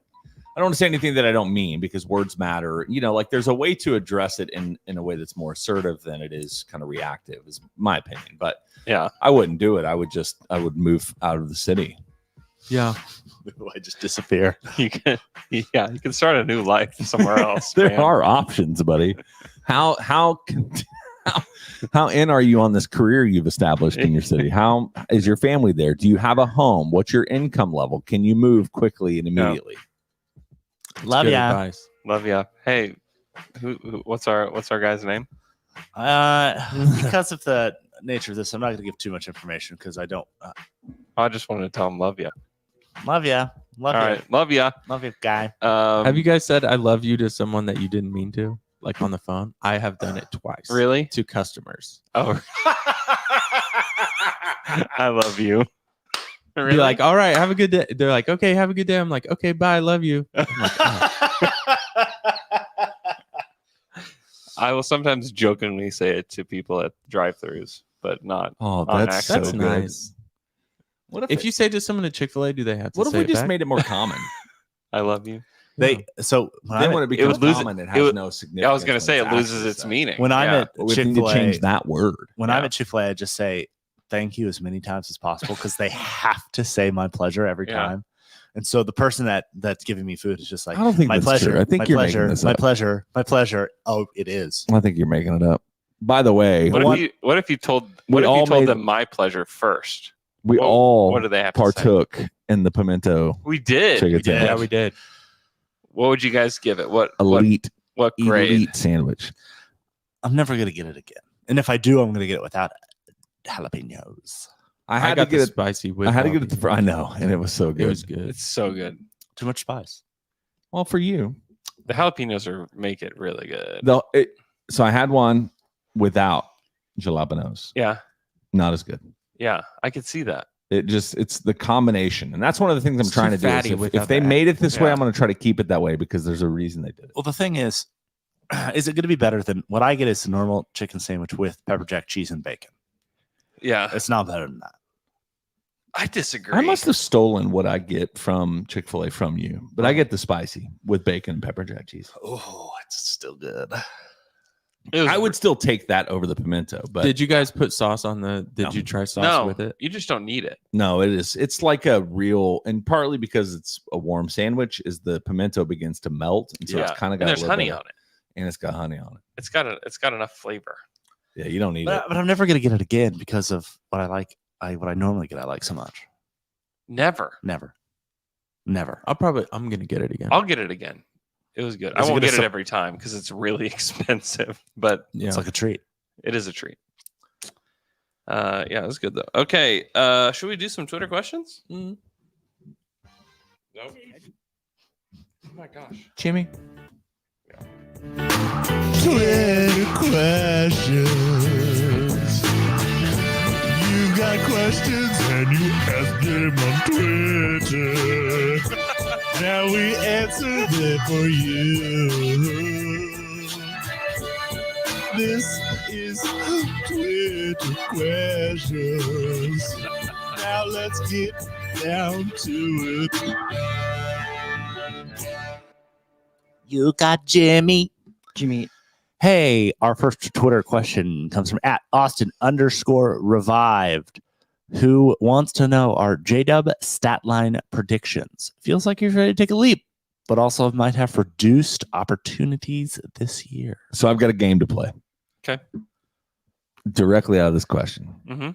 I don't want to say anything that I don't mean because words matter. Like there's a way to address it in a way that's more assertive than it is kind of reactive, is my opinion. But yeah. I wouldn't do it. I would move out of the city. Yeah, I just disappear. You can start a new life somewhere else. There man. are options, buddy. How in are you on this career you've established in your city? How is your family there? Do you have a home? What's your income level? Can you move quickly and immediately? Love good ya. advice. Love ya. Hey, who what's our guy's name? Because of the nature of this, I'm not going to give too much information because I don't. I just wanted to tell him love ya. Love ya. Love All ya. right, love ya. Love you, guy. Have you guys said "I love you" to someone that you didn't mean to, like on the phone? I have done it twice. really? To customers. Oh, I love you. Really? Be like, "All right, have a good day." They're like, "Okay, have a good day." I'm like, "Okay, bye, love you." I'm like, "Oh." I will sometimes jokingly say it to people at drive-throughs, but not. Oh, On that's so That's good. nice. What If you say to someone at Chick-fil-A, do they have to what if say we it just back? made it more common? I love you. So when Then I'm when at, it becomes would lose it- common, it it has would- no significance. I was gonna when say it's it loses actually its said. meaning. when I'm Yeah. at We need to Chick-fil-A, change that word. when I'm Yeah. at Chick-fil-A, I just say thank you as many times as possible because they have to say my pleasure every Yeah. time. And so the person that's giving me food is just like, I don't think my that's pleasure. true. I think my you're pleasure, making this my up. pleasure, my pleasure. Oh, it is. I think you're making it up. By the way, What if you told them my pleasure first? we what- all what do they have to say? partook in the pimento We did. chicken We did. sandwich. Yeah, we did. What would you guys give it? What Elite, grade? elite sandwich. I'm never gonna get it again. And if I do, I'm gonna get it without I jalapenos. I had to got get the it. spicy with. I had to get it. jalapeno. I know, and it was so good. It was good. It's so good. Too much spice. Well, for you, The jalapenos make it really good. so I had one without jalapenos. Yeah, Not as good. yeah, I could see that. It's the combination, and that's one of the things I'm It's trying too to do. is fatty If without they that. made it this way, Yeah. I'm going to try to keep it that way because there's a reason they did it. Well, the thing is it going to be better than what I get? Is the normal chicken sandwich with pepper jack cheese and bacon. Yeah, It's not better than that. I disagree. I must have stolen what I get from Chick-fil-A from you, but I get the spicy with bacon and pepper jack cheese. Oh, it's still good. It was- I would still take that over the pimento, but Did you guys put sauce on the? Did No. you try sauce no with it? You just don't need it. no, it's like a real, and partly because it's a warm sandwich, is the pimento begins to melt, and so Yeah. it's kind of And got there's a little honey bit on of- it. and it's got honey on it. It's got enough flavor. Yeah, you don't need it. But I'm never gonna get it again because of what I like. What I normally get. I like so much. Never. Never. I'm gonna get it again. I'll get it again. It was good. Is I it won't gonna get it every time because it's really expensive, but Yeah. It's like a treat. it is a treat. Yeah, it was good though. Okay, should we do some Twitter questions? Mhm. Nope. Oh my gosh. Jimmy. Twitter questions. You got questions and you ask them on Twitter. Now we answer them for you. This is Twitter questions. Now let's get down to it. You got Jimmy. Jimmy, Hey, our first Twitter question comes from @Austin_revived, who wants to know our J-Dub stat line predictions. Feels like you're ready to take a leap, but also might have reduced opportunities this year. So I've got a game to play. Okay. Directly out of this question. Mm-hmm.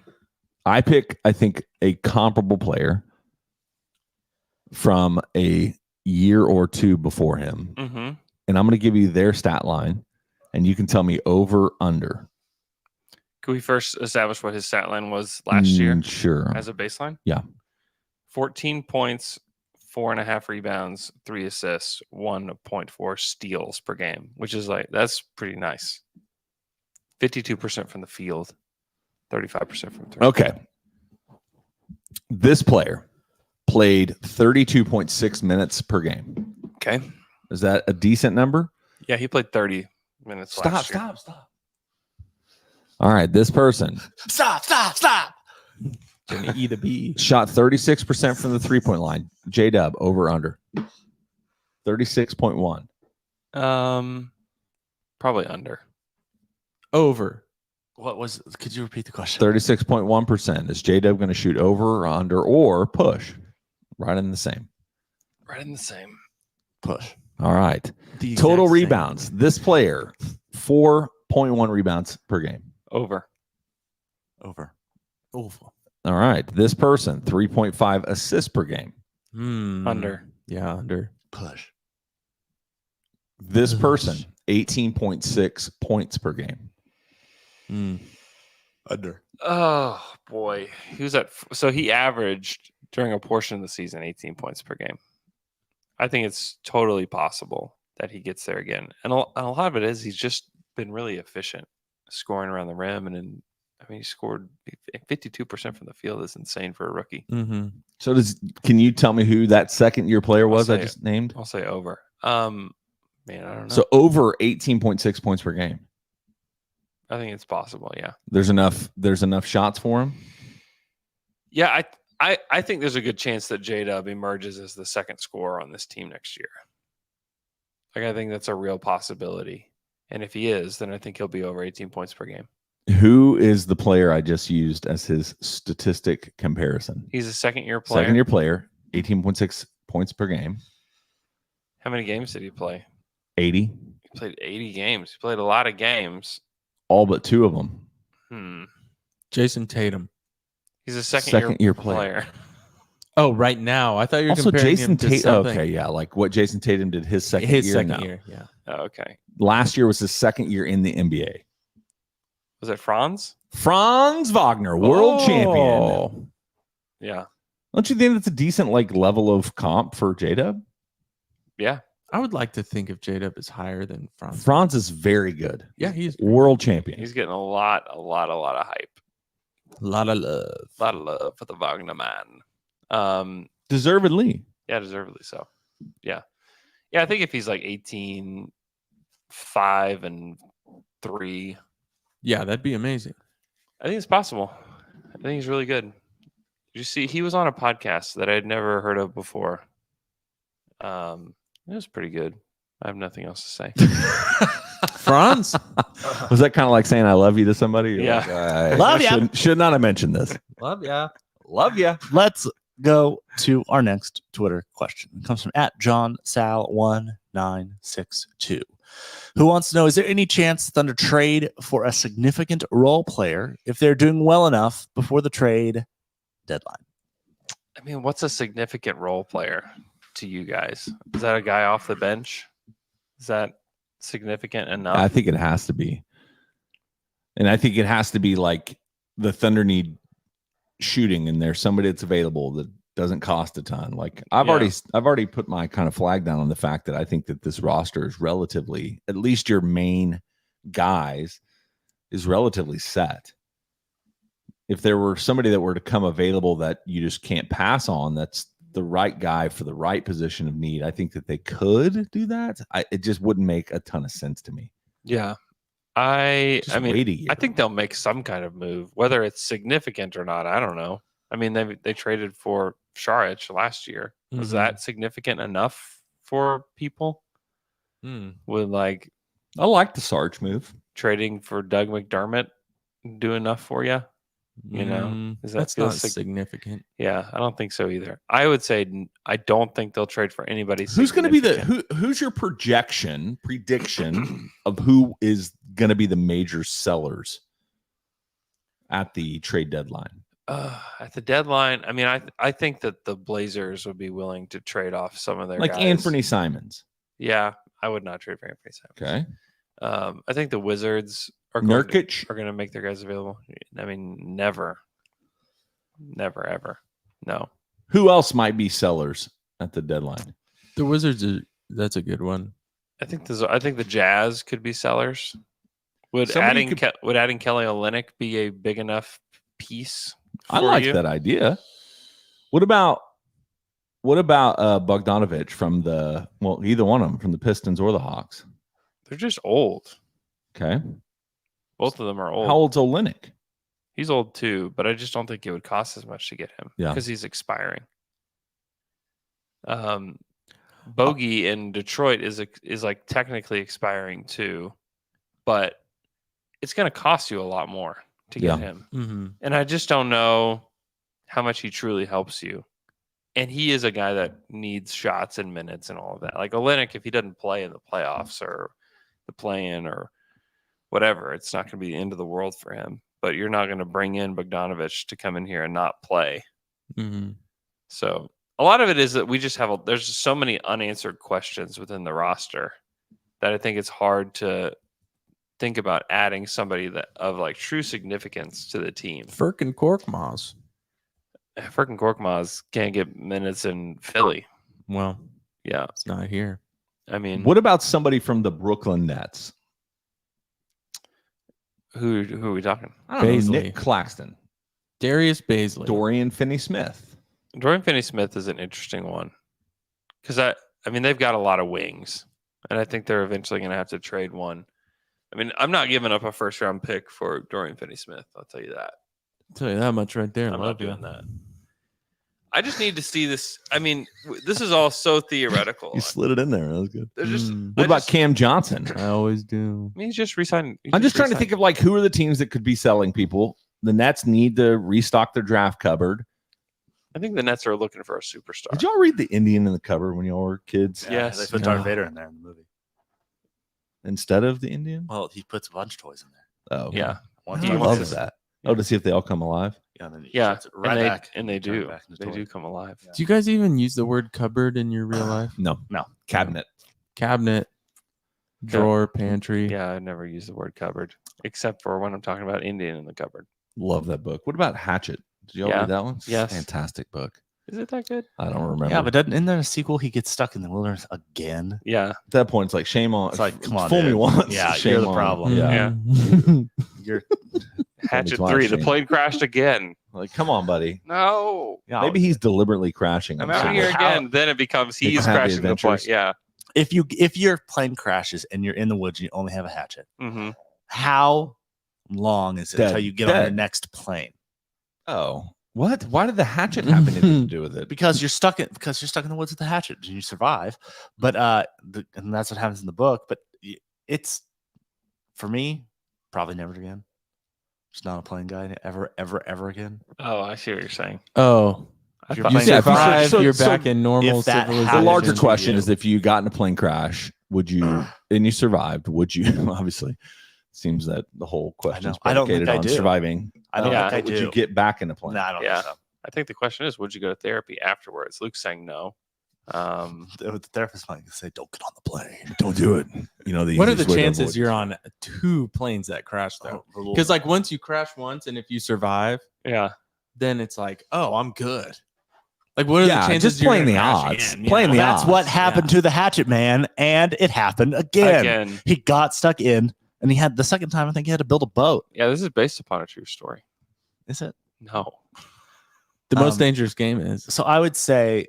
I pick, I think, a comparable player from a year or two before him. Mm-hmm. And I'm going to give you their stat line, and you can tell me over, under. Can we first establish what his stat line was last year Sure. as a baseline? Yeah. 14 points, 4.5 rebounds, 3 assists, 1.4 steals per game, which is that's pretty nice. 52% from the field, 35% from three. Okay. This player played 32.6 minutes per game. Okay. Is that a decent number? Yeah, he played 30 minutes last year. Stop. All right. This person Stop. Jimmy E to B. shot 36% from the 3-point line. J-Dub, over, under. 36.1. Probably under. Over. Could you repeat the question? 36.1%. Is J-Dub going to shoot over, or under, or push? Right in the same. Right in the same. Push. All right. The Total exact same. rebounds. This player, 4.1 rebounds per game. Over. Over. Over. All right. This person, 3.5 assists per game. Under. Yeah, under. Push. This person, 18.6 points per game. Under. Oh boy, he was so he averaged during a portion of the season 18 points per game. I think it's totally possible that he gets there again, and a lot of it is he's just been really efficient scoring around the rim, and he scored 52% from the field. Is insane for a rookie. Mm-hmm. So can you tell me who that second year player was I say just named? I'll say over. Man, I don't know. So over 18.6 points per game. I think it's possible. Yeah. There's enough shots for him. Yeah, I think there's a good chance that J-Dub emerges as the second scorer on this team next year. I think that's a real possibility. And if he is, then I think he'll be over 18 points per game. Who is the player I just used as his statistic comparison? He's a second-year player. Second-year player, 18.6 points per game. How many games did he play? 80. He played 80 games. He played a lot of games. All but 2 of them. Jason Tatum. He's a second-year player. Oh, right now. I thought you were Also, comparing Jason him to Tatum. something. Okay, yeah, like what Jason Tatum did his second His year. second No. year, yeah. Oh, okay. Last year was his second year in the NBA. Was it Franz? Franz Wagner, world champion. Yeah. Don't you think that's a decent level of comp for J-Dub? Yeah. I would like to think of J-Dub is higher than Franz. Franz is very good. Yeah, he's World champion. He's getting a lot of hype. a lot of love. A lot of love for the Wagner man. Deservedly. Yeah, deservedly so. Yeah. Yeah, I think if he's like 18, 5, and 3, Yeah, that'd be amazing. I think it's possible. I think he's really good. Did you see he was on a podcast that I had never heard of before. It was pretty good. I have nothing else to say. Franz? Was that kind of like saying I love you to somebody? You're Yeah. like, I Love ya. Should not have mentioned this. Love ya. Love ya. Let's go to our next Twitter question. It comes from @JohnSal1962. Who wants to know, is there any chance the Thunder trade for a significant role player if they're doing well enough before the trade deadline? I mean, what's a significant role player to you guys? Is that a guy off the bench? Is that significant enough? I think it has to be. And I think it has to be like the Thunder need shooting, and there's somebody that's available that doesn't cost a ton. Like I've already put my kind of flag down on the fact that I think that this roster is relatively, at least your main guys, is relatively set. If there were somebody that were to come available that you just can't pass on, that's the right guy for the right position of need, I think that they could do that. It just wouldn't make a ton of sense to me. Yeah. I mean, wait a year. I think they'll make some kind of move, whether it's significant or not. I don't know. I mean, they traded for Šarić last year. Was that significant enough for people? Would like I like the Sarge move. trading for Doug McDermott do enough for you? You know, is that That's not significant. Yeah, I don't think so either. I would say I don't think they'll trade for anybody. Who's going to be significant. who's your prediction of who is going to be the major sellers at the trade deadline? At the deadline? I mean, I think that the Blazers would be willing to trade off some of their Like guys. Anthony Simons. Yeah, I would not trade for Anthony Simons. Okay. I think the Wizards are Nurkic. going to make their guys available. I mean, never, ever. No. Who else might be sellers at the deadline? The Wizards that's a good one. I think the Jazz could be sellers. Would Somebody adding Kelly Olynyk be a big enough piece? I for like you? that idea. What about Bogdanovich from either one of them, from the Pistons or the Hawks? They're just old. Okay. Both of them are old. How old's Olynyk? He's old too, but I just don't think it would cost as much to get him Yeah. because he's expiring. Bogey in Detroit is like technically expiring too, but it's going to cost you a lot more to get him. And I just don't know how much he truly helps you. And he is a guy that needs shots and minutes and all of that. Like Olynyk, if he doesn't play in the playoffs or the play-in or whatever, it's not going to be the end of the world for him. But you're not going to bring in Bogdanovich to come in here and not play. So a lot of it is that we just there's just so many unanswered questions within the roster that I think it's hard to think about adding somebody that of like true significance to the team. Furkan Korkmaz. Furkan Korkmaz can't get minutes in Philly. Well, yeah, it's not here. I mean, What about somebody from the Brooklyn Nets? who are we talking? I don't know. Baisley. Nick Claxton. Darius Baisley. Dorian Finney-Smith. Dorian Finney-Smith is an interesting one because I mean they've got a lot of wings, and I think they're eventually going to have to trade one. I mean, I'm not giving up a first round pick for Dorian Finney-Smith. I'll tell you that. I'll tell you that much right there. I'm not doing that. I just need to see this. I mean, this is all so theoretical. You slid it in there. That was good. They're just. What about Cam Johnson? I always do. I mean, he's just resigned. I'm just trying to think of like who are the teams that could be selling people. The Nets need to restock their draft cupboard. I think the Nets are looking for a superstar. Did y'all read The Indian in the Cupboard when y'all were kids? Yeah, Yes. they put Darth Vader in there in the movie. Instead of the Indian? Well, he puts a bunch of toys in there. Oh, Yeah. Once He I he wants love to- that. Oh, to see if they all come alive. Yeah, and then he Yeah, puts it right back. and they Turn it do. back in his They toy. do come alive. Yeah. Do you guys even use the word cupboard in your real life? No, cabinet. Cabinet, drawer, pantry. Yeah, I never use the word cupboard except for when I'm talking about Indian in the cupboard. Love that book. What about Hatchet? Did y'all Yeah. read that one? It's a Yes. fantastic book. Is it that good? I don't remember. Yeah, but isn't there a sequel? He gets stuck in the wilderness again. Yeah. at that point, it's like shame on. It's like, come on, fool me dude. once. Yeah, shame you're the on- problem. Yeah, You're Hatchet twice, 3. The Shane. plane crashed again. like come on, buddy. No. yeah. Maybe he's deliberately crashing. I'm on out somebody. here again. Then it becomes They he's can have the crashing the plane. adventures. Yeah. if your plane crashes and you're in the woods and you only have a hatchet, Mm-hmm. how long is it Dead. until you get on your Dead. next plane? Oh, what? Why did the hatchet have anything to do with it? Because you're stuck in the woods with the hatchet and you survive. But and that's what happens in the book. But it's for me, probably never again. Just not a plane guy ever again. Oh, I see what you're saying. Oh, If you you're Yeah, if you- survive. so- you're so back in normal if that The civilization. happens larger to question you- is if you got in a plane crash would you? And you survived. Would you? Obviously, seems that the whole question is I don't think predicated I on do. surviving. I don't Yeah. think I Would do. you get back in the plane? No, I don't Yeah. think so. I think the question is, would you go to therapy afterwards? Luke's saying no. The therapist might say, "Don't get on the plane." Don't do it. You know the What are the easiest way to chances avoid you're it. on 2 planes that crash though? Oh, Because like once you crash once, and if you survive, Yeah. then it's like, oh, I'm good. Like, what are Yeah, the chances? just you're playing gonna the crash odds. again, you Playing know? the that's odds. what happened to the Hatchet Man, and it happened again. He got stuck in, and he had the second time. I think he had to build a boat. Yeah, this is based upon a true story. Is it? No. The most Um, dangerous game is. So I would say,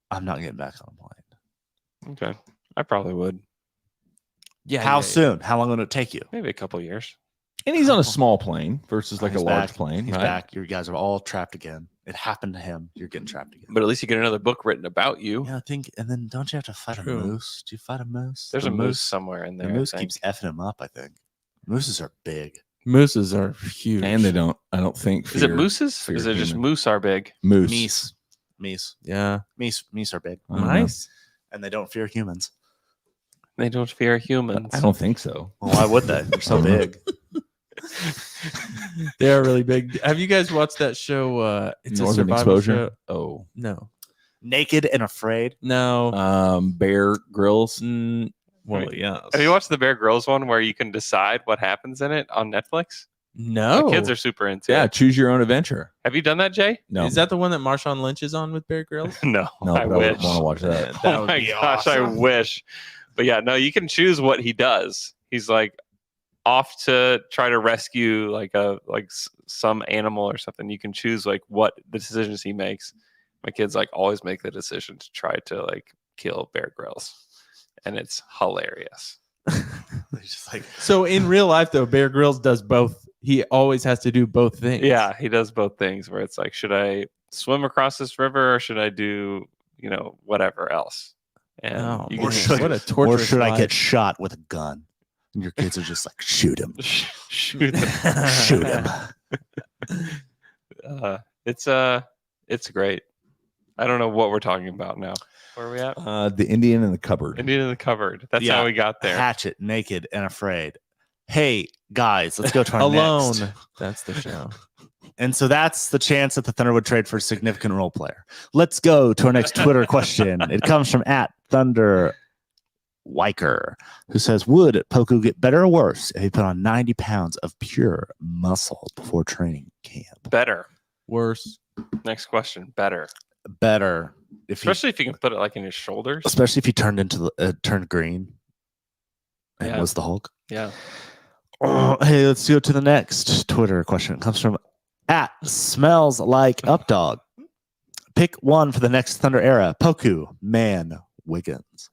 I'm not getting back on the plane. Okay. I probably would. Yeah. How soon? How long would it take you? Maybe a couple years. And he's on a small plane versus like a He's large back. plane, He's right? back. You guys are all trapped again. It happened to him. You're getting trapped again. But at least you get another book written about you. Yeah, I think. And then don't you have to fight True. a moose? Do you fight a moose? There's The a moose somewhere in The there. I moose think. keeps effing him up. I think mooses are big. Mooses are huge. And they don't. I don't think. Is it fear- mooses? fear Is it just human. moose are big? Moose. Meese Yeah. Meese are big, I don't know. Nice. and they don't fear humans. They don't fear humans. I don't think so. Well, why would they? They're so big. They are really big. Have you guys watched that show? It's a Northern survival Exposure. show. Oh, No. Naked and afraid. No. Bear Grylls. Well, yeah. Have you watched the Bear Grylls one where you can decide what happens in it on Netflix? No. The kids are super into Yeah, it. choose your own adventure. Have you done that, Jay? No, Is that the one that Marshawn Lynch is on with Bear Grylls? No, no, I but wish. want to watch that. That Oh would my be gosh, I awesome. wish. But yeah, no, you can choose what he does. He's like off to try to rescue some animal or something. You can choose like what the decisions he makes. My kids like always make the decision to try to like kill Bear Grylls, and it's hilarious. Just like So in real life, though, Bear Grylls does both. He always has to do both things. Yeah, he does both things where it's like, should I swim across this river or should I do, whatever else? And Oh, you man. can What a or torturous should I life. get shot with a gun? And your kids are just like, shoot him, shoot them. shoot him. It's great. I don't know what we're talking about now. Where are we at? The Indian in the cupboard. Indian in the cupboard. That's Yeah. how we got there. Hatchet, naked and afraid. Hey guys, let's go to our Alone. next. That's the show. And so that's the chance that the Thunder would trade for a significant role player. Let's go to our next Twitter question. It comes from @Thunder Weiker, who says, would Poku get better or worse if he put on 90 pounds of pure muscle before training camp? Better. Worse. Next question. Better. Better. Especially if you can put it like in his shoulders. Especially if he turned green and Yeah. was the Hulk. Yeah. Oh, hey, let's go to the next Twitter question. It comes from @Smells Like Updog. Pick one for the next Thunder era. Poku, Man, Wiggins.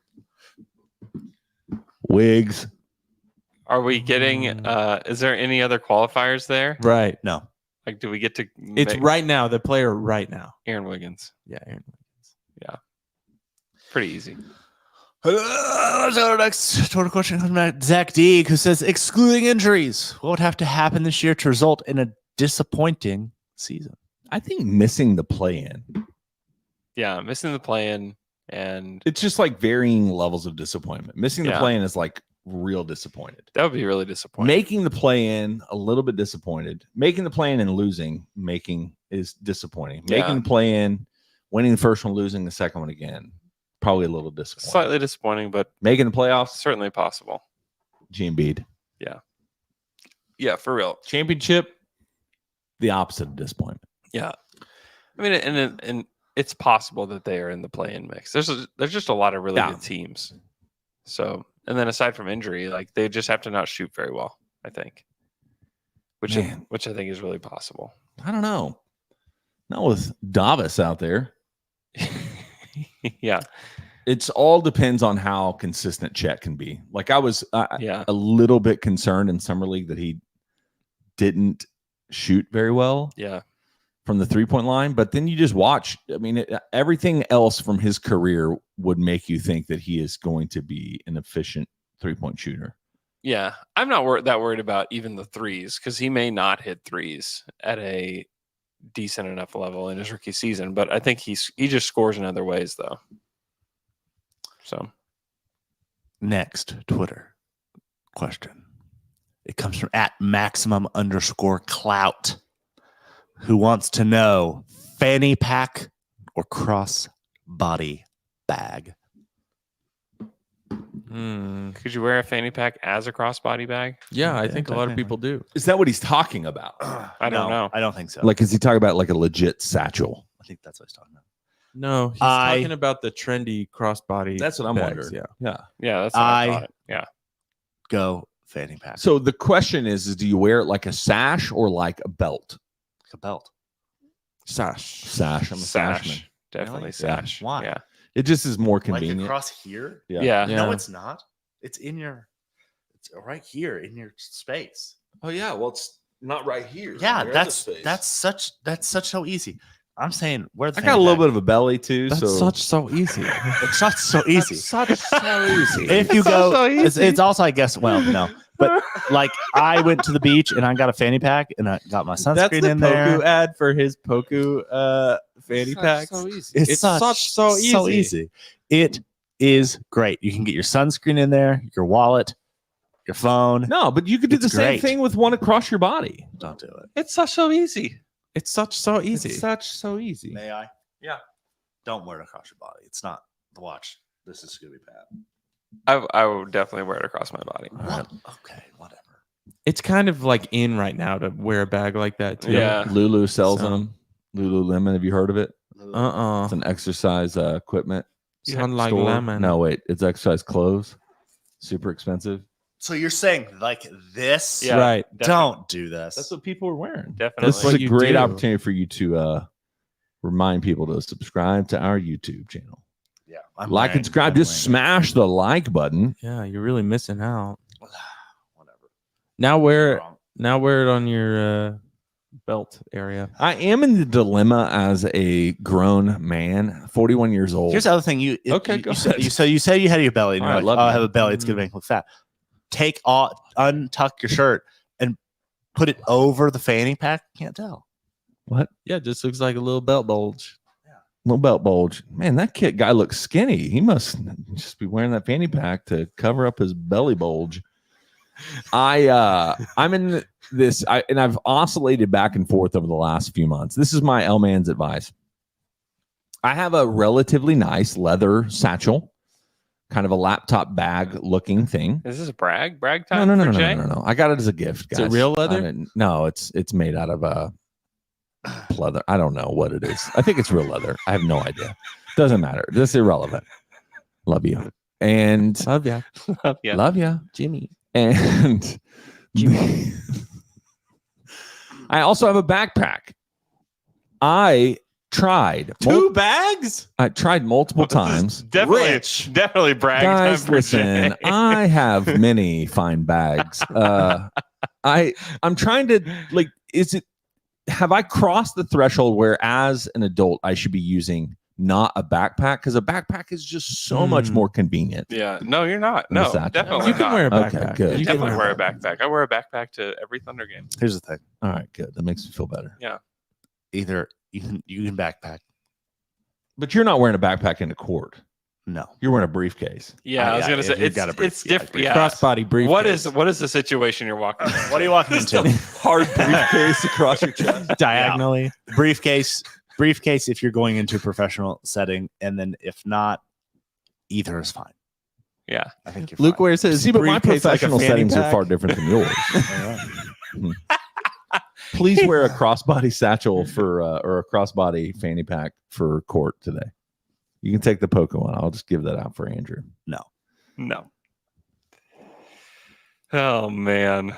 Wigs. Are we getting is there any other qualifiers there? Right. No. Like do we get to It's make right now. The player right now. Aaron Wiggins? Yeah. Aaron. Pretty easy. Let's go to the next Twitter question. Comes from Zach Deeg, who says, excluding injuries, what would have to happen this year to result in a disappointing season? I think missing the play-in. Yeah, missing the play-in and It's just like varying levels of disappointment. Missing the Yeah. play-in is like real disappointed. that would be really disappointing. Making the play-in a little bit disappointed. Making the play-in and losing is disappointing. Yeah. Making the play-in, winning the first one, losing the second one again, probably a little disappointing. Slightly disappointing, but Making the playoffs, certainly possible. Embiid. Yeah, for real. Championship, the opposite of disappointment. Yeah. I mean, and it's possible that they are in the play-in mix. There's just a lot of really Yeah. good teams. So, and then aside from injury, like they just have to not shoot very well, I think. Which Man. I think is really possible. I don't know. Not with Davis out there. Yeah. It's all depends on how consistent Chet can be. Like I was Yeah. a little bit concerned in summer league that he didn't shoot very well Yeah. from the 3-point line, but then you just watch. I mean, everything else from his career would make you think that he is going to be an efficient 3-point shooter. Yeah. I'm not that worried about even the threes because he may not hit threes at a decent enough level in his rookie season, but I think he just scores in other ways though. So Next Twitter question. It comes from @maximum_clout, who wants to know fanny pack or cross-body bag. Could you wear a fanny pack as a crossbody bag? Yeah, I Yeah, think a lot of definitely. people do. Is that what he's talking about? I don't know. I don't think so. Like, is he talking about like a legit satchel? I think that's what he's talking about. No, he's talking about the trendy crossbody. That's what I'm bags, wondering. Yeah. Yeah, that's what I thought. Yeah. Go fanny pack. So the question is do you wear it like a sash or like a belt? Like a belt. Sash. Sash. I'm a sashman. Sash. Definitely Really? sash. Why? Yeah. It just is more Like convenient. across here? Yeah. Yeah. Yeah. No, it's not. It's in your. It's right here in your space. Oh yeah. Well, it's not right here. Yeah, that's such so easy. I'm saying where the I got a little bit of a belly too. That's so so easy. It's such so easy. Such so easy. If you It's go, so easy. it's also I guess no, but like I went to the beach and I got a fanny pack and I got my sunscreen That's the in Poku there. ad for his Poku fanny packs. So easy. It's such so easy. It is great. You can get your sunscreen in there, your wallet, your phone. No, but you could do It's the same great. thing with one across your body. Don't do it. It's so easy. It's such so easy. It's such so easy. May I? Yeah. Don't wear it across your body. It's not the watch. This is Scooby Pat. I would definitely wear it across my body. What? Okay, whatever. It's kind of like in right now to wear a bag like that too. Yeah. Lulu sells So- them. Lululemon. Have you heard of it? Uh-uh. It's an exercise equipment Sound like store. lemon. No, wait. It's exercise clothes. Super expensive. So you're saying like this? Yeah. Right. Don't do this. That's what people are wearing. Definitely. This is what a you great do. opportunity for you to remind people to subscribe to our YouTube channel. yeah. I'm Like wearing- and subscribe. I'm Just wearing smash the like button. Yeah, you're really missing out. it. Whatever. Now wear it. Wrong. Now wear it on your belt area. I am in the dilemma as a grown man, 41 years old. Here's the other thing. Okay, go ahead. You say you had your belly. And All you're right, like, love oh, I you. have a belly. It's gonna make me look fat. Untuck your shirt and put it over the fanny pack. Can't tell. What? Yeah, it just looks like a little belt bulge. Little belt bulge. Man, that kid guy looks skinny. He must just be wearing that fanny pack to cover up his belly bulge. I'm in this, and I've oscillated back and forth over the last few months. This is my L-man's advice. I have a relatively nice leather satchel, kind of a laptop bag looking thing. Is this a brag? Brag No, time no, no, for no, Jay? no, no, no. I got it as a gift. Is it guys. real leather? I didn't- No, it's made out of leather. I don't know what it is. I think it's real leather. I have no idea. Doesn't matter. This is irrelevant. Love you. And Love ya, Yeah. love you. Jimmy. And I also have a backpack. I tried. bags? I tried multiple times. Definitely brag Guys, time for listen, Jay. I have many fine bags. I'm trying to have I crossed the threshold where as an adult I should be using not a backpack? Because a backpack is just so much more convenient. Yeah. No, you're not. And the No, satchel. definitely You can not. wear a Okay, backpack. good. You Definitely can wear a backpack. I wear a backpack to every Thunder game. Here's the thing. All right, good. That makes me feel better. Either you can backpack. But you're not wearing a backpack into court. No. You're wearing a briefcase. Yeah, I was gonna say you've got a brief- it's different. brief- Yeah. Crossbody brief. What is the situation you're walking into? What are you walking into? Hard briefcase across your chest. diagonally? Briefcase if you're going into a professional setting, and then if not, either is fine. Yeah. I think you're Luke fine. wears his See, but my briefcase like a professional fanny settings are pack. far different than yours. Please wear a crossbody satchel for or a crossbody fanny pack for court today. You can take the Poco one. I'll just give that out for Andrew. No. Oh man,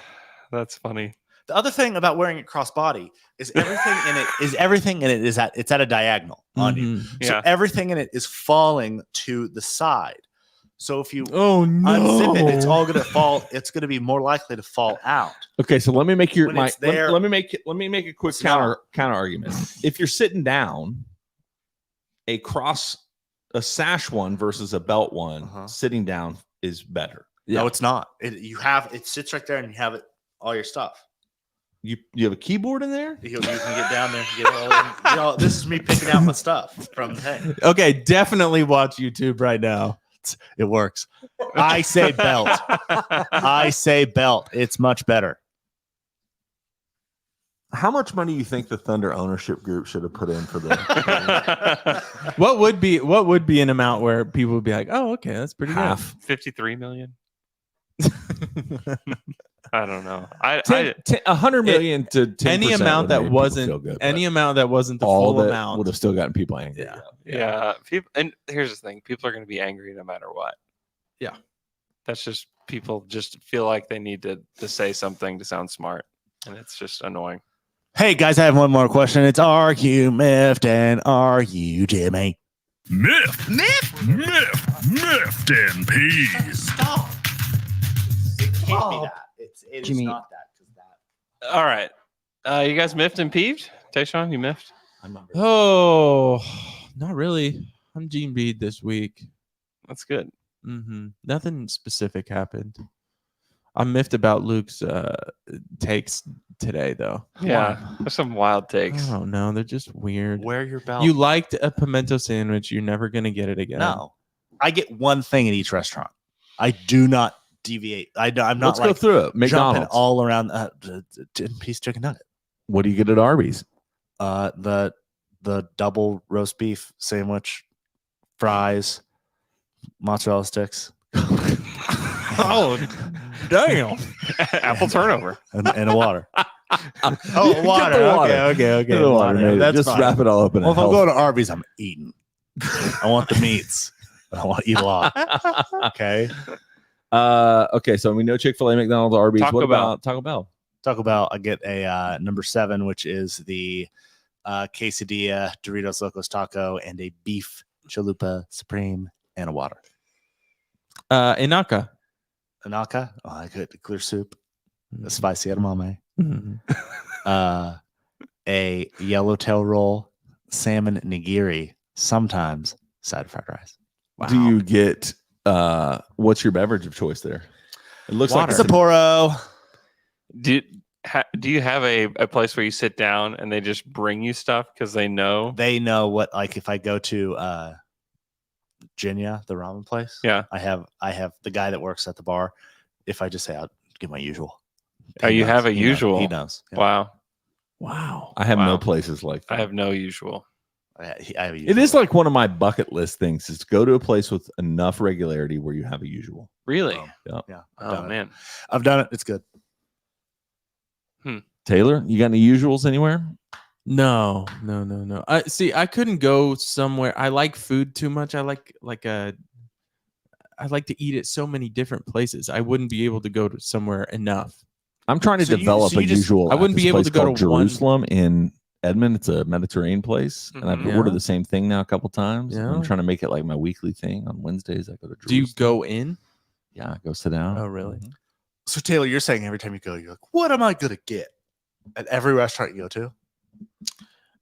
that's funny. The other thing about wearing it crossbody is everything in it is at a diagonal on you. Mhm. So Yeah. everything in it is falling to the side. So if you Oh unzip it, it's all gonna fall. It's gonna be more likely to fall out. Okay, so let me make When it's there- let me make a quick It's counter argument. If you're sitting down, a sash one versus a belt one, Uh-huh. sitting down is better. No, it's not. It sits right there, and you have it all your stuff. You have a keyboard in there? You can get down there. Get all, this is me picking out my stuff from the thing. Okay, definitely watch YouTube right now. It works. I say belt. I say belt. It's much better. How much money do you think the Thunder ownership group should have put in for this? What would be an amount where people would be like, oh, okay, that's pretty Half. 53 million. I don't know. 100 million to 10%. Any amount that wasn't the all full that amount would have still gotten people angry. Yeah. People, and here's the thing: people are going to be angry no matter what. Yeah. That's just people just feel like they need to say something to sound smart, and it's just annoying. Hey guys, I have one more question. It's are you miffed and are you Jimmy? Miffed and peeved. Stop. It can't be that. It's Jimmy. not that. All right, you guys miffed and peeved? Tayshaun, you miffed? Oh, not really. I'm Gene Bead this week. That's good. Nothing specific happened. I'm miffed about Luke's takes today, though. Yeah, there's some wild takes. I don't know. They're just weird. Wear your belt. You liked a pimento sandwich. You're never going to get it again. No. I get one thing at each restaurant. I do not deviate. I'm not Let's like go through it. jumping McDonald's. all around 10-piece chicken nugget. What do you get at Arby's? The double roast beef sandwich, fries, mozzarella sticks, Oh, damn. Apple turnover. and a water. You Oh, get water. the water. Okay. Get the water, mate. That's Just fine. wrap it all up in Well, a if I'm health- going to Arby's, I'm eating. I want the meats, but I want to eat a lot. Okay. Okay, so we know Chick-fil-A, McDonald's, Arby's. Taco What Bell. about Taco Bell? Taco Bell, I get a number 7, which is the quesadilla, Doritos Locos Taco, and a beef chalupa supreme and a water. Inaka. Anaka, I get the clear soup, a spicy edamame, Mhm. a yellowtail roll, salmon nigiri, sometimes side fried rice. Do you get what's your beverage of choice there? It looks Water. like it's Sapporo. Do you have a place where you sit down and they just bring you stuff because they know? They know what, like if I go to Jinya, the ramen place. Yeah. I have the guy that works at the bar. If I just say I'll get my usual. Oh, He you knows. have a He knows. usual. He knows. Yeah. Wow. Wow. I have no Wow. places like that. I have no usual. I have a It usual. is like one of my bucket list things is to go to a place with enough regularity where you have a usual. Really? Yeah. I've Oh done it. man. I've done it. It's good. Taylor, you got any usuals anywhere? No. I couldn't go somewhere. I like food too much. I like to eat at so many different places. I wouldn't be able to go to somewhere enough. I'm trying to So you- develop so you a just- usual. I wouldn't at this be able place to go called to one- Jerusalem in Edmond. It's a Mediterranean place, and I've Mhm. ordered Yeah. the same thing now a couple times. Yeah. I'm trying to make it like my weekly thing on Wednesdays. I go to Jerusalem. Do you go in? Yeah, go sit down. Oh, really? So Taylor, you're saying every time you go, you're like, what am I gonna get at every restaurant you go to?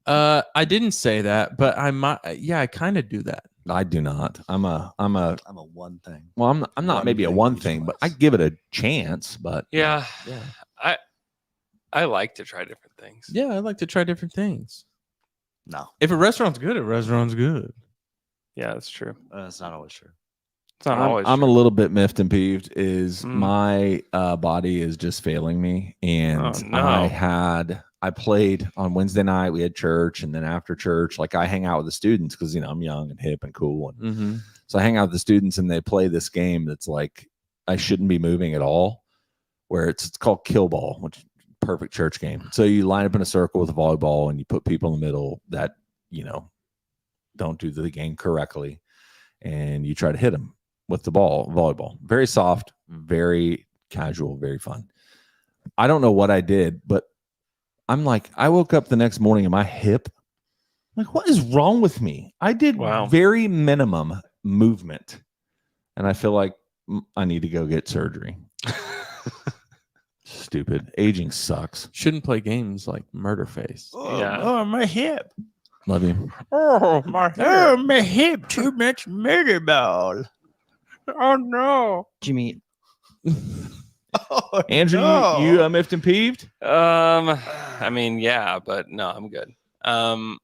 I didn't say that, but I might. Yeah, I kind of do that. I do not. I'm a. I'm a one thing. Well, I'm not One maybe a thing one each thing, but I place. give it a chance. But Yeah. Yeah. I like to try different things. Yeah, I like to try different things. No, If a restaurant's good, a restaurant's good. Yeah, that's true. that's not always true. It's not I'm, always. I'm a true. little bit miffed and peeved. Is Mm. my body is just failing me, and Oh, no. I played on Wednesday night. We had church, and then after church, like I hang out with the students because I'm young and hip and cool, and Mm-hmm. so I hang out with the students, and they play this game that's like I shouldn't be moving at all. Where it's called kill ball, which is a perfect church game. So you line up in a circle with a volleyball, and you put people in the middle that don't do the game correctly, and you try to hit them with the volleyball. Very soft, very casual, very fun. I don't know what I did, but I'm like, I woke up the next morning and my hip, I'm like, what is wrong with me? I did Wow. very minimum movement, and I feel like I need to go get surgery. Stupid. Aging sucks. Shouldn't play games like Murder Face. Yeah. Oh, my hip. Love you. Oh my Oh, my hip. Too much murder ball. Oh no. Jimmy, Oh, Andrew, no. you miffed and peeved? I mean, yeah, but no, I'm good. No,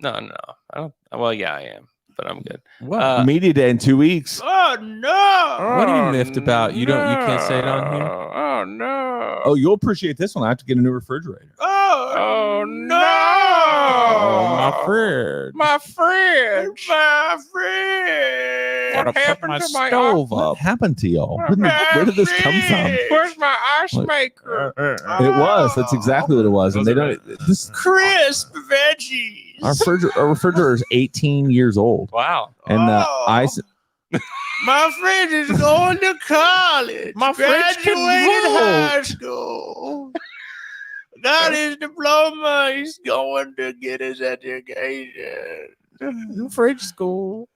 I don't. Well, yeah, I am. but I'm good. What? Media day in 2 weeks. Oh no! What are you miffed about? You can't say it on here. Oh no! Oh, you'll appreciate this one. I have to get a new refrigerator. Oh no! Oh, my fridge. My fridge! My fridge! What happened to my stove What up? happened to y'all? Where did this come from? Where's my ice maker? It was. That's exactly what it was. And they don't. This Crisp veggies. our refrigerator is 18 years old, Wow. and ice. My friend is going to college. My friend graduated high school. Got his diploma. He's going to get his education. Fridge school.